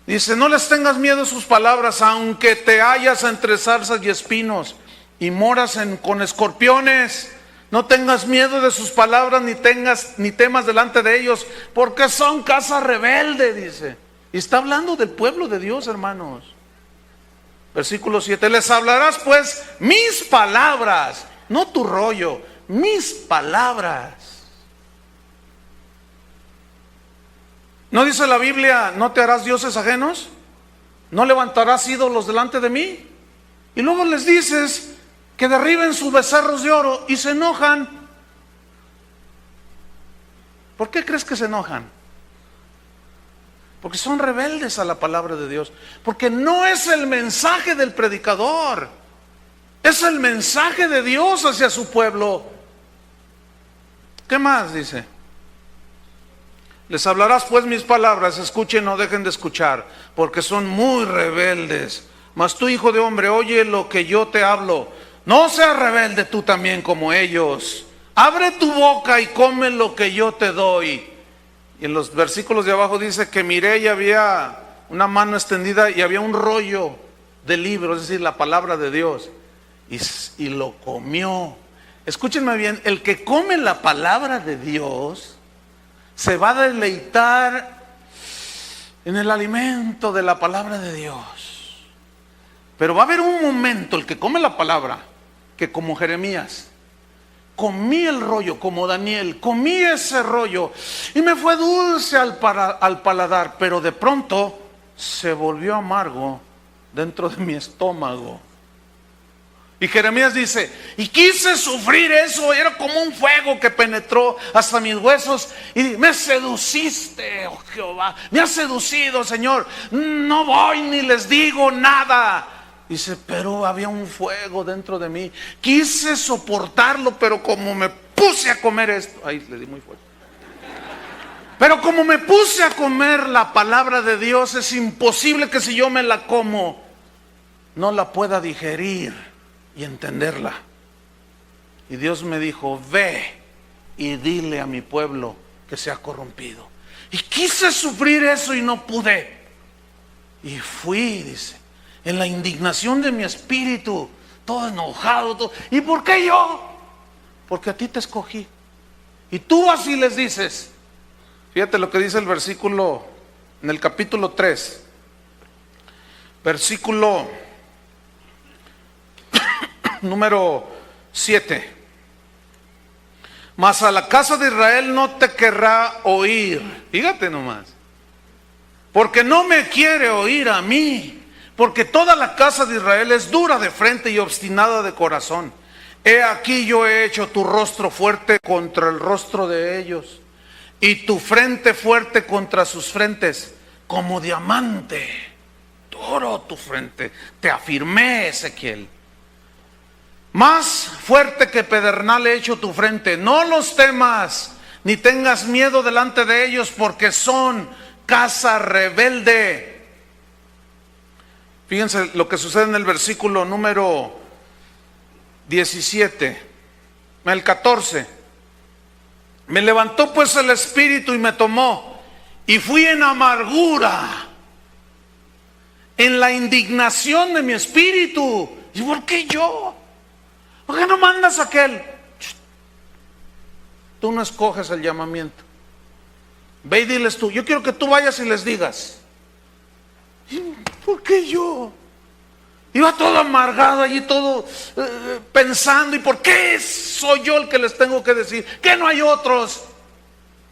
Dice, no les tengas miedo a sus palabras, aunque te hallas entre zarzas y espinos y moras con escorpiones. No tengas miedo de sus palabras, ni temas delante de ellos, porque son casa rebelde, dice. Y está hablando del pueblo de Dios, hermanos. Versículo 7, les hablarás pues mis palabras, no tu rollo, mis palabras. ¿No dice la Biblia, no te harás dioses ajenos? ¿No levantarás ídolos delante de mí? Y luego les dices que derriben sus becerros de oro y se enojan. ¿Por qué crees que se enojan? Porque son rebeldes a la palabra de Dios. Porque no es el mensaje del predicador, es el mensaje de Dios hacia su pueblo. ¿Qué más dice? Les hablarás pues mis palabras, escuchen, no dejen de escuchar, porque son muy rebeldes. Mas tú, hijo de hombre, oye lo que yo te hablo. No seas rebelde tú también como ellos. Abre tu boca y come lo que yo te doy. Y en los versículos de abajo dice que miré y había una mano extendida y había un rollo de libro, es decir, la palabra de Dios. Y lo comió. Escúchenme bien, el que come la palabra de Dios se va a deleitar en el alimento de la palabra de Dios. Pero va a haber un momento, el que come la palabra, que como Jeremías, comí el rollo, como Daniel, comí ese rollo y me fue dulce al paladar, pero de pronto se volvió amargo dentro de mi estómago. Y Jeremías dice, y quise sufrir eso, era como un fuego que penetró hasta mis huesos. Y me seduciste, oh Jehová, me has seducido, Señor. No voy ni les digo nada. Dice, pero había un fuego dentro de mí. Quise soportarlo, pero como me puse a comer esto. Ahí le di muy fuerte. Pero como me puse a comer la palabra de Dios, es imposible que si yo me la como, no la pueda digerir y entenderla. Y Dios me dijo, ve y dile a mi pueblo que se ha corrompido. Y quise sufrir eso y no pude. Y fui, dice, en la indignación de mi espíritu, todo enojado, todo. ¿Y por qué yo? Porque a ti te escogí. Y tú así les dices. Fíjate lo que dice el versículo, en el capítulo 3, versículo número 7. Mas a la casa de Israel no te querrá oír. Fíjate nomás. Porque no me quiere oír a mí. porque toda la casa de Israel es dura de frente y obstinada de corazón. He aquí yo he hecho tu rostro fuerte contra el rostro de ellos, y tu frente fuerte contra sus frentes, como diamante, oro tu frente, te afirmé, Ezequiel. Más fuerte que pedernal he hecho tu frente, no los temas, ni tengas miedo delante de ellos, porque son casa rebelde. Fíjense lo que sucede en el versículo número 17, el 14. Me levantó pues el espíritu y me tomó, y fui en amargura, en la indignación de mi espíritu. ¿Y por qué yo? ¿Por qué no mandas a aquel? Tú no escoges el llamamiento. Ve y diles tú. Yo quiero que tú vayas y les digas. ¿Por qué yo? Iba todo amargado allí, todo pensando, ¿y por qué soy yo el que les tengo que decir? ¿Que no hay otros?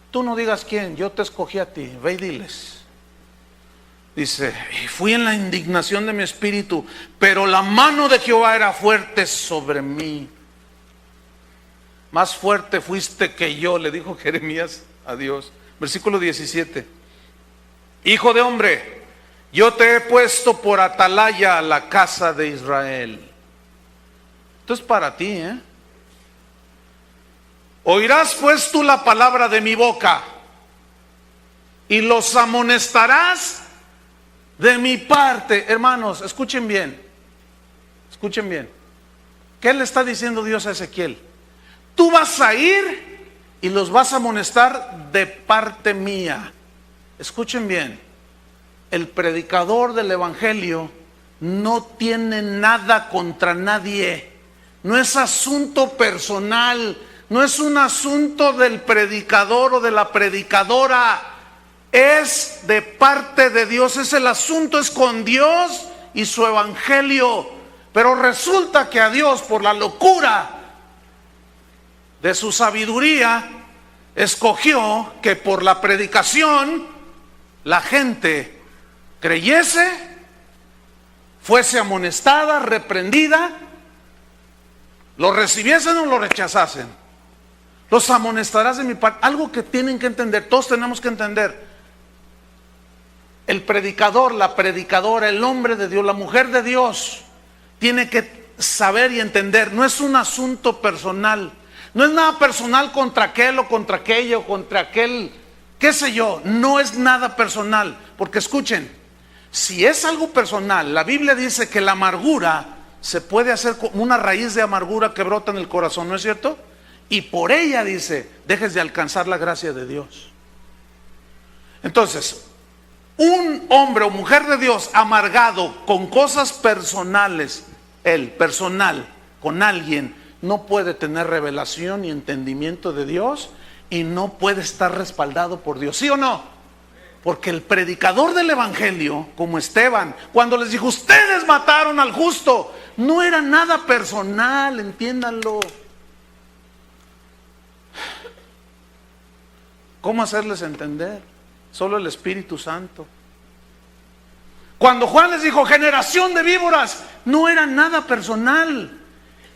Tú no digas quién, yo te escogí a ti, ve y diles. Dice, y fui en la indignación de mi espíritu, pero la mano de Jehová era fuerte sobre mí. Más fuerte fuiste que yo, le dijo Jeremías a Dios. Versículo 17. Hijo de hombre, yo te he puesto por atalaya a la casa de Israel. Esto es para ti, ¿eh? Oirás pues tú la palabra de mi boca, y los amonestarás de mi parte. Hermanos, escuchen bien. Escuchen bien. ¿Qué le está diciendo Dios a Ezequiel? Tú vas a ir y los vas a amonestar de parte mía. Escuchen bien. El predicador del evangelio no tiene nada contra nadie. No es asunto personal. No es un asunto del predicador o de la predicadora. Es de parte de Dios. Es el asunto, es con Dios y su evangelio. Pero resulta que a Dios, por la locura de su sabiduría, escogió que por la predicación la gente creyese, fuese amonestada, reprendida, lo recibiesen o lo rechazasen. Los amonestarás de mi parte. Algo que tienen que entender, todos tenemos que entender. El predicador, la predicadora, el hombre de Dios, la mujer de Dios, tiene que saber y entender, no es un asunto personal. No es nada personal contra aquel o contra aquello o contra aquel, qué sé yo. No es nada personal. Porque escuchen, si es algo personal, la Biblia dice que la amargura se puede hacer como una raíz de amargura que brota en el corazón, ¿no es cierto? Y por ella dice, dejes de alcanzar la gracia de Dios. Entonces, un hombre o mujer de Dios amargado con cosas personales, él personal, con alguien, no puede tener revelación y entendimiento de Dios y no puede estar respaldado por Dios, ¿sí o no? Porque el predicador del evangelio, como Esteban, cuando les dijo, ustedes mataron al justo, no era nada personal, entiéndanlo. ¿Cómo hacerles entender? Solo el Espíritu Santo. Cuando Juan les dijo, generación de víboras, no era nada personal.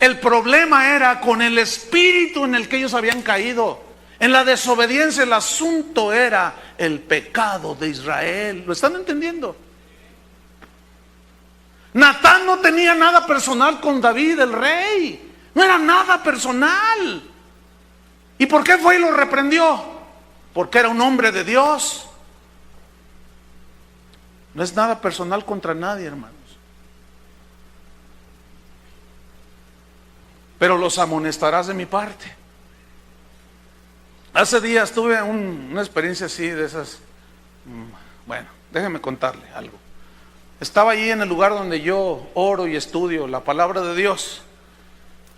El problema era con el espíritu en el que ellos habían caído. En la desobediencia, el asunto era el pecado de Israel. ¿Lo están entendiendo? Natán no tenía nada personal con David, el rey. No era nada personal. ¿Y por qué fue y lo reprendió? Porque era un hombre de Dios. No es nada personal contra nadie, hermanos. Pero los amonestarás de mi parte. Hace días tuve una experiencia así de esas. Bueno, déjenme contarle algo. Estaba allí en el lugar donde yo oro y estudio la palabra de Dios.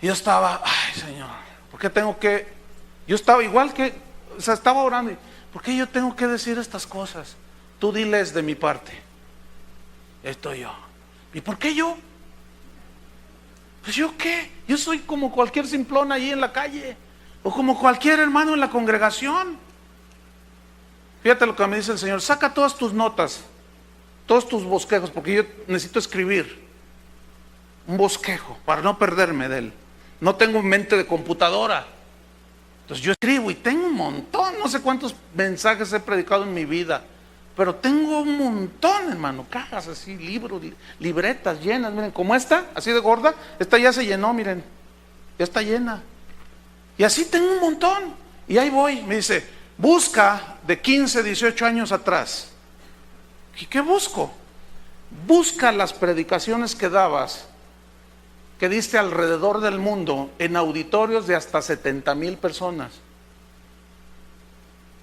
Y yo estaba, ay Señor, ¿por qué tengo que? Yo estaba igual que, o sea, estaba orando. ¿Por qué yo tengo que decir estas cosas? Tú diles de mi parte. Estoy yo. ¿Y por qué yo? Pues yo qué, yo soy como cualquier simplón allí en la calle, o como cualquier hermano en la congregación. Fíjate lo que me dice el Señor, saca todas tus notas todos tus bosquejos, porque yo necesito escribir un bosquejo para no perderme de él. No tengo mente de computadora. Entonces yo escribo y tengo un montón, no sé cuántos mensajes he predicado en mi vida, pero tengo un montón, hermano, cajas así, libros, libretas llenas, miren, como esta, así de gorda, esta ya se llenó, miren, ya está llena. Y así tengo un montón. Y ahí voy, me dice, busca de 15, 18 años atrás. ¿Y qué busco? Busca las predicaciones que dabas, que diste alrededor del mundo, en auditorios de hasta 70,000 personas.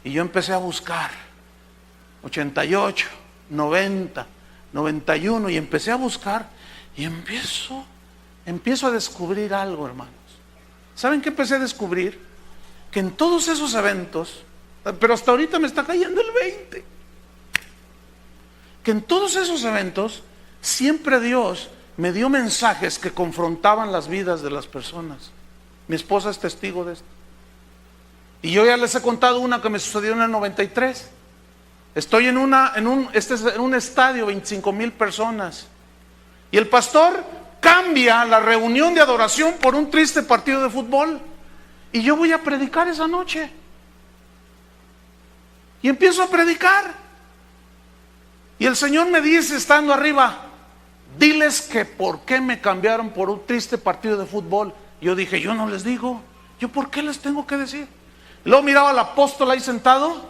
Y yo empecé a buscar 88, 90, 91, y empecé a buscar y empiezo a descubrir algo, hermanos. ¿Saben qué empecé a descubrir? Que en todos esos eventos, pero hasta ahorita me está cayendo el 20, que en todos esos eventos siempre Dios me dio mensajes que confrontaban las vidas de las personas. Mi esposa es testigo de esto. Y yo ya les he contado una que me sucedió en el 93. Estoy en un estadio, 25,000 personas. Y el pastor cambia la reunión de adoración por un triste partido de fútbol. Y yo voy a predicar esa noche. Y empiezo a predicar. Y el Señor me dice, estando arriba, diles que por qué me cambiaron por un triste partido de fútbol. Yo dije, yo no les digo. ¿Yo por qué les tengo que decir? Y luego miraba al apóstol ahí sentado.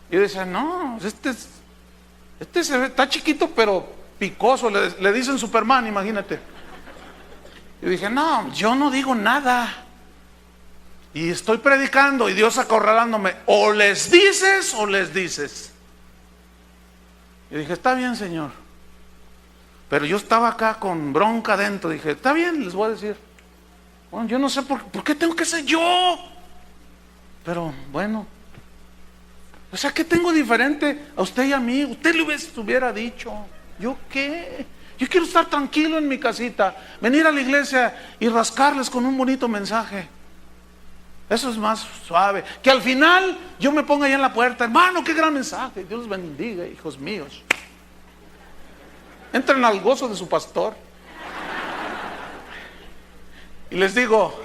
Y yo decía, no, este se ve, está chiquito pero picoso, le dicen Superman, imagínate. Yo dije, no, yo no digo nada. Y estoy predicando y Dios acorralándome, o les dices o les dices. Y dije, está bien, Señor. Pero yo estaba acá con bronca adentro. Dije, está bien, les voy a decir. Bueno, yo no sé por qué tengo que ser yo. Pero bueno, o sea, ¿qué tengo diferente a usted y a mí? Usted le hubiera dicho, ¿yo qué? Yo quiero estar tranquilo en mi casita, venir a la iglesia y rascarles con un bonito mensaje. Eso es más suave. Que al final yo me ponga allá en la puerta, hermano, qué gran mensaje. Dios los bendiga, hijos míos. Entren al gozo de su pastor. Y les digo,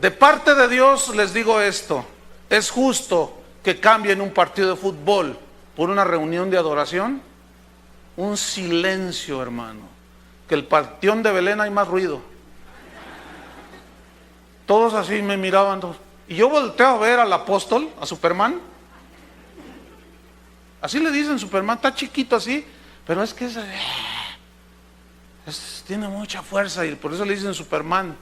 de parte de Dios les digo esto: ¿es justo que cambien un partido de fútbol por una reunión de adoración? Un silencio, hermano. Que el panteón de Belén hay más ruido. Todos así me miraban. Y yo volteo a ver al apóstol, a Superman. Así le dicen Superman, está chiquito así, pero es que tiene mucha fuerza y por eso le dicen Superman.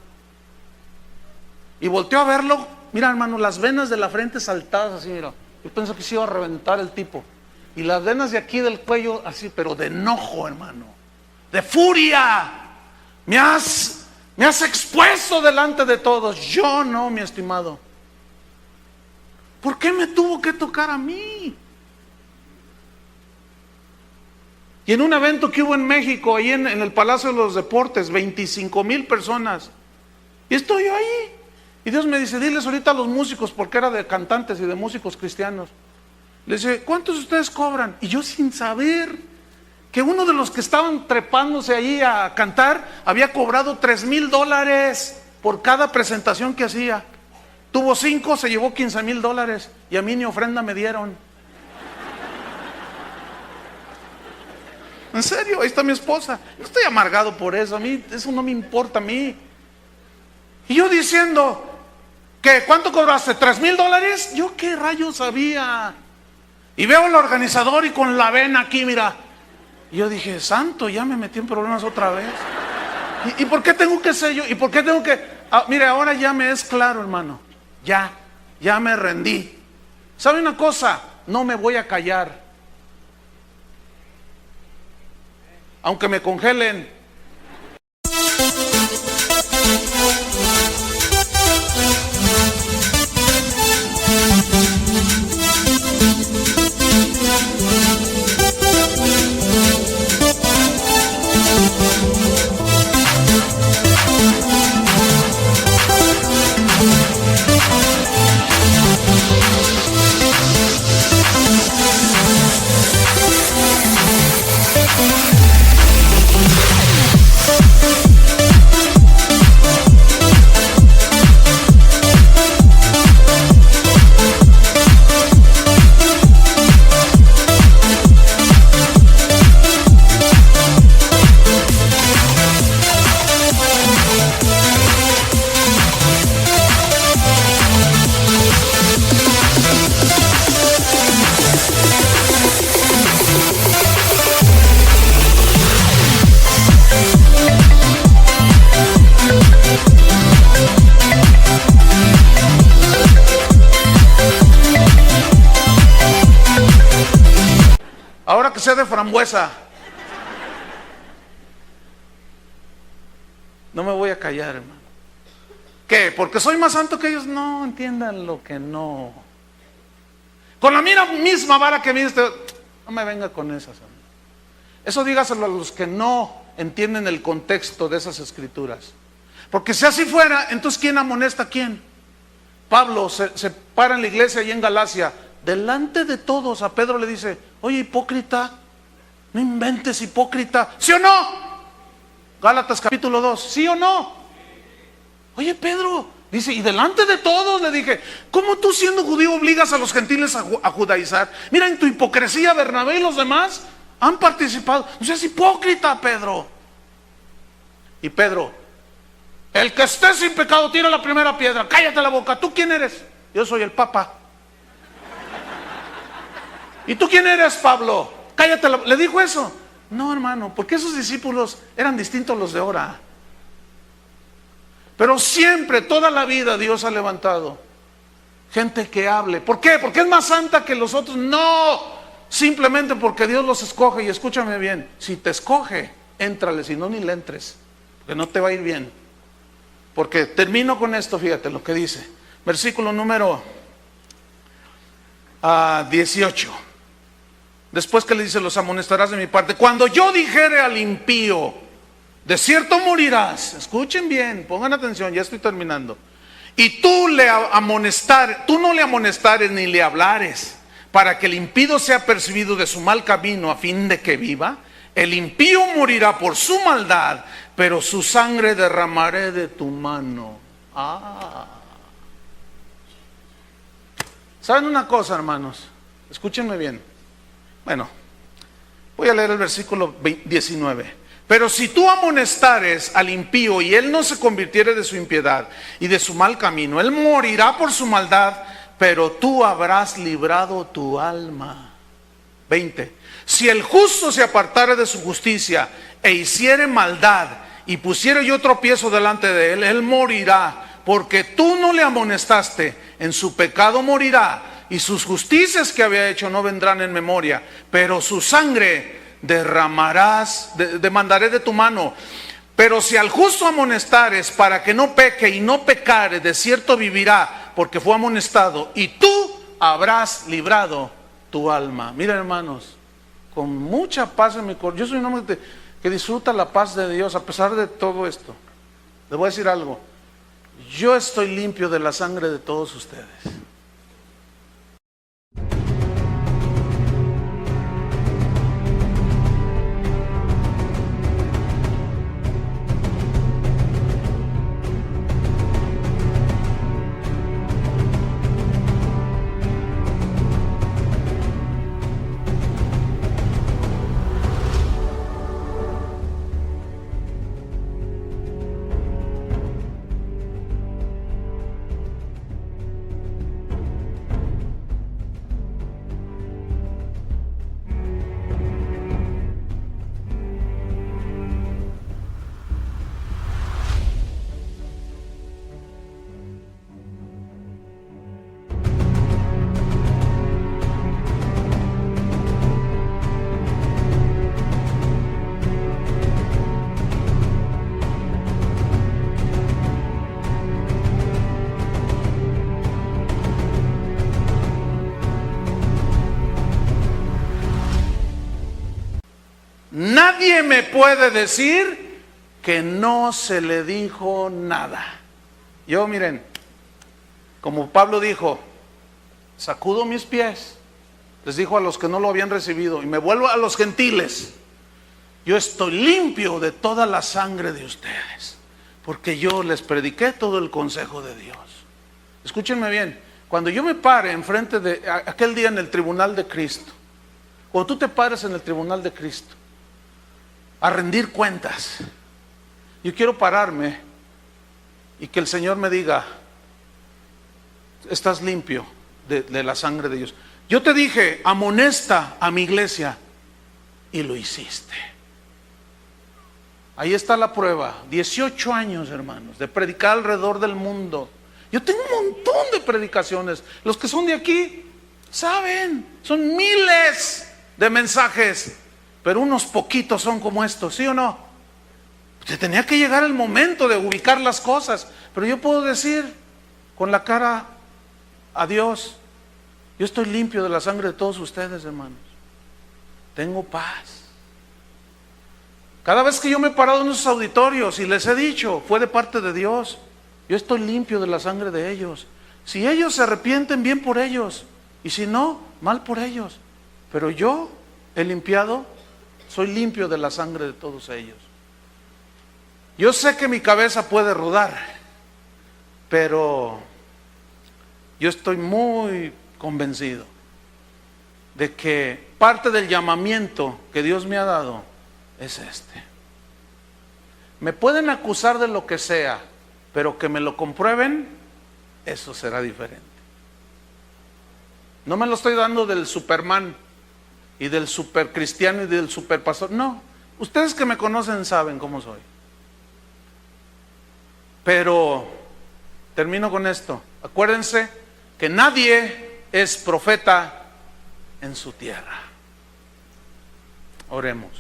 Y volteo a verlo, mira, hermano, las venas de la frente saltadas así, mira. Yo pensé que se iba a reventar el tipo. Y las venas de aquí del cuello así, pero de enojo, hermano, de furia. Me has expuesto delante de todos. Yo no, mi estimado. ¿Por qué me tuvo que tocar a mí? Y en un evento que hubo en México, ahí en el Palacio de los Deportes, 25,000 personas. Y estoy yo ahí. Y Dios me dice, diles ahorita a los músicos, porque era de cantantes y de músicos cristianos. Le dice, ¿cuántos ustedes cobran? Y yo sin saber que uno de los que estaban trepándose allí a cantar había cobrado $3,000 por cada presentación que hacía. Tuvo 5, se llevó $15,000 y a mí ni ofrenda me dieron. En serio, ahí está mi esposa. Yo estoy amargado por eso, a mí eso no me importa a mí. Y yo diciendo, ¿qué? ¿Cuánto cobraste? $3,000. ¿Yo qué rayos sabía? Y veo al organizador y con la vena aquí, mira. Y yo dije, santo, ya me metí en problemas otra vez. ¿Y por qué tengo que ser yo? ¿Y por qué tengo que...? Mire, ahora ya me es claro, hermano. Ya me rendí. ¿Sabe una cosa? No me voy a callar. Aunque me congelen. sea de frambuesa. No me voy a callar, hermano. ¿Qué? ¿Porque soy más santo que ellos? No, entiendan lo que no. Con la misma vara que mide usted, no me venga con esas, hermano. Eso dígaselo a los que no entienden el contexto de esas escrituras. Porque si así fuera, entonces ¿quién amonesta a quién? Pablo se para en la iglesia y en Galacia, delante de todos, a Pedro le dice: oye, hipócrita, no inventes, hipócrita, ¿sí o no? Gálatas capítulo 2, ¿sí o no? Oye, Pedro, dice, y delante de todos le dije: ¿cómo tú siendo judío obligas a los gentiles a judaizar? Mira, en tu hipocresía Bernabé y los demás han participado. No seas hipócrita, Pedro. Y Pedro: el que esté sin pecado tira la primera piedra. Cállate la boca. ¿Tú quién eres? Yo soy el Papa. ¿Y tú quién eres, Pablo? Cállate ¿Le dijo eso? No, hermano, porque esos discípulos eran distintos a los de ahora. Pero siempre, toda la vida, Dios ha levantado gente que hable. ¿Por qué? ¿Porque es más santa que los otros? No, simplemente porque Dios los escoge. Y escúchame bien, si te escoge, éntrale, si no, ni le entres, porque no te va a ir bien. Porque termino con esto, fíjate lo que dice. Versículo número 18. Después que le dice: los amonestarás de mi parte. Cuando yo dijere al impío: de cierto morirás. Escuchen bien, pongan atención, ya estoy terminando. Y tú no le amonestares ni le hablares, para que el impío sea percibido de su mal camino, a fin de que viva. El impío morirá por su maldad, pero su sangre derramaré de tu mano. ¿Saben una cosa, hermanos? Escúchenme bien. Bueno, voy a leer el versículo 19. Pero si tú amonestares al impío y él no se convirtiere de su impiedad y de su mal camino, él morirá por su maldad, pero tú habrás librado tu alma. 20. Si el justo se apartare de su justicia e hiciere maldad y pusiere yo tropiezo delante de él, él morirá, porque tú no le amonestaste. En su pecado morirá, y sus justicias que había hecho no vendrán en memoria, pero su sangre demandaré de tu mano. Pero si al justo amonestares para que no peque y no pecare, de cierto vivirá, porque fue amonestado, y tú habrás librado tu alma. Miren, hermanos, con mucha paz en mi corazón. Yo soy un hombre que disfruta la paz de Dios a pesar de todo esto. Les voy a decir algo: yo estoy limpio de la sangre de todos ustedes. Nadie me puede decir que no se le dijo nada. Yo, miren, como Pablo dijo, sacudo mis pies, les dijo a los que no lo habían recibido, y me vuelvo a los gentiles. Yo estoy limpio de toda la sangre de ustedes, porque yo les prediqué todo el consejo de Dios. Escúchenme bien, cuando yo me pare enfrente de aquel día en el tribunal de Cristo, cuando tú te pares en el tribunal de Cristo a rendir cuentas, yo quiero pararme y que el Señor me diga: estás limpio de la sangre de Dios. Yo te dije, amonesta a mi iglesia, y lo hiciste. Ahí está la prueba. 18 años, hermanos, de predicar alrededor del mundo. Yo tengo un montón de predicaciones. Los que son de aquí saben, son miles de mensajes pero unos poquitos son como estos, ¿sí o no? Se tenía que llegar el momento de ubicar las cosas, pero yo puedo decir con la cara a Dios: yo estoy limpio de la sangre de todos ustedes, hermanos. Tengo paz. Cada vez que yo me he parado en esos auditorios y les he dicho, fue de parte de Dios. Yo estoy limpio de la sangre de ellos. Si ellos se arrepienten, bien por ellos. Y si no, mal por ellos. Pero yo he limpiado, soy limpio de la sangre de todos ellos. Yo sé que mi cabeza puede rodar, pero yo estoy muy convencido de que parte del llamamiento que Dios me ha dado es este. Me pueden acusar de lo que sea, pero que me lo comprueben, eso será diferente. No me lo estoy dando del Superman y del supercristiano y del superpastor. No, ustedes que me conocen saben cómo soy. Pero termino con esto. Acuérdense que nadie es profeta en su tierra. Oremos.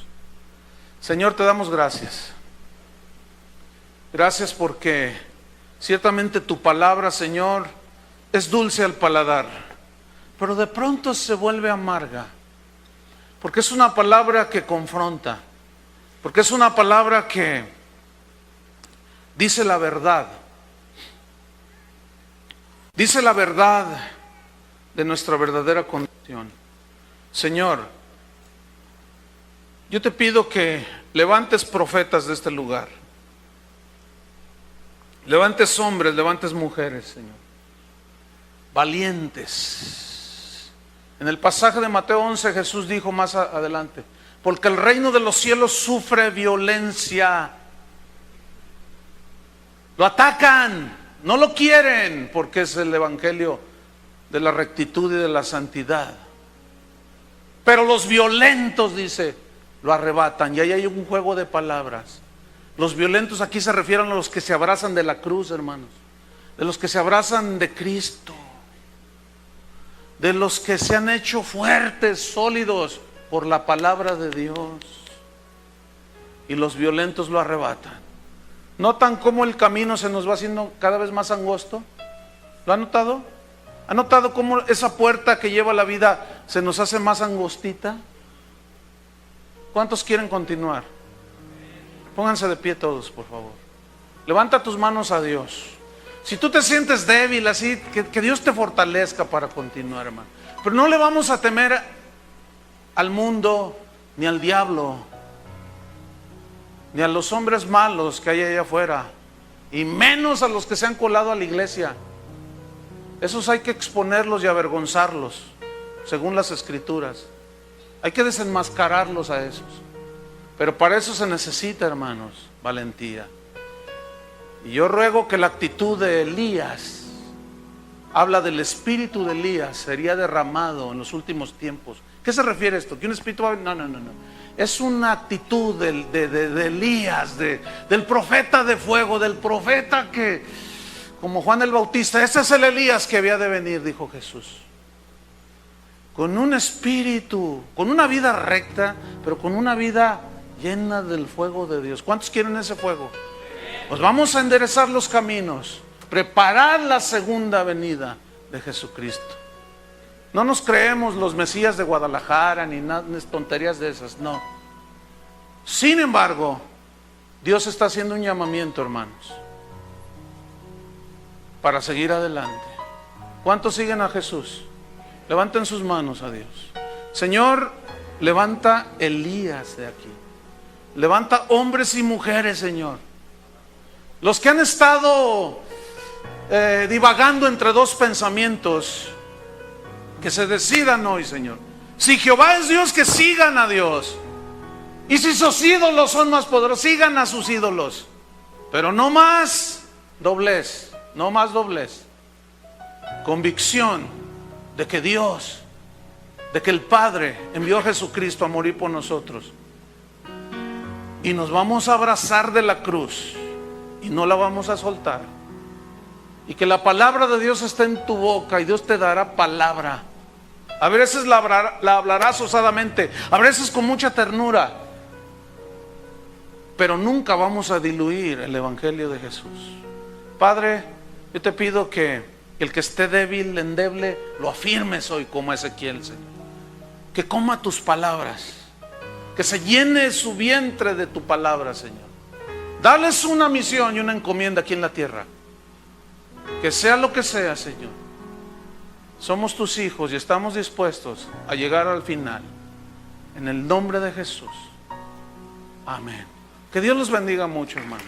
Señor, te damos gracias. Gracias porque ciertamente tu palabra, Señor, es dulce al paladar, pero de pronto se vuelve amarga, porque es una palabra que confronta, porque es una palabra que dice la verdad de nuestra verdadera condición. Señor, yo te pido que levantes profetas de este lugar, levantes hombres, levantes mujeres, Señor, valientes. En el pasaje de Mateo 11 Jesús dijo más adelante: porque el reino de los cielos sufre violencia. Lo atacan, no lo quieren, porque es el evangelio de la rectitud y de la santidad. Pero los violentos, dice, lo arrebatan. Y ahí hay un juego de palabras. Los violentos aquí se refieren a los que se abrazan de la cruz, hermanos, de los que se abrazan de Cristo, de los que se han hecho fuertes, sólidos por la palabra de Dios. Y los violentos lo arrebatan. ¿Notan cómo el camino se nos va haciendo cada vez más angosto? ¿Lo han notado? ¿Han notado cómo esa puerta que lleva a la vida se nos hace más angostita? ¿Cuántos quieren continuar? Pónganse de pie todos, por favor. Levanta tus manos a Dios. Si tú te sientes débil así, que Dios te fortalezca para continuar, hermano. Pero no le vamos a temer al mundo, ni al diablo, ni a los hombres malos que hay allá afuera, y menos a los que se han colado a la iglesia. Esos hay que exponerlos y avergonzarlos, según las Escrituras. Hay que desenmascararlos a esos. Pero para eso se necesita, hermanos, valentía. Y yo ruego que la actitud de Elías, habla del espíritu de Elías, sería derramado en los últimos tiempos. ¿Qué se refiere a esto? ¿Que un espíritu va a...? No. Es una actitud de Elías, del profeta de fuego, del profeta que, como Juan el Bautista, ese es el Elías que había de venir, dijo Jesús. Con un espíritu, con una vida recta, pero con una vida llena del fuego de Dios. ¿Cuántos quieren ese fuego? Pues vamos a enderezar los caminos, preparar la segunda venida de Jesucristo. No nos creemos los Mesías de Guadalajara ni tonterías de esas, no. Sin embargo, Dios está haciendo un llamamiento, hermanos, para seguir adelante. ¿Cuántos siguen a Jesús? Levanten sus manos a Dios. Señor, levanta Elías de aquí. Levanta hombres y mujeres, Señor. Los que han estado divagando entre dos pensamientos, que se decidan hoy, Señor. Si Jehová es Dios, que sigan a Dios. Y si sus ídolos son más poderosos, sigan a sus ídolos. Pero no más doblez, no más doblez. Convicción de que Dios, de que el Padre envió a Jesucristo a morir por nosotros. Y nos vamos a abrazar de la cruz y no la vamos a soltar. Y que la palabra de Dios está en tu boca y Dios te dará palabra A veces la hablarás osadamente, a veces con mucha ternura, pero nunca vamos a diluir el Evangelio de Jesús. Padre, yo te pido que el que esté débil, endeble, lo afirmes hoy como Ezequiel, Señor. Que coma tus palabras, que se llene su vientre de tu palabra, Señor. Dales una misión y una encomienda aquí en la tierra. Que sea lo que sea, Señor. Somos tus hijos y estamos dispuestos a llegar al final. En el nombre de Jesús. Amén. Que Dios los bendiga mucho, hermanos.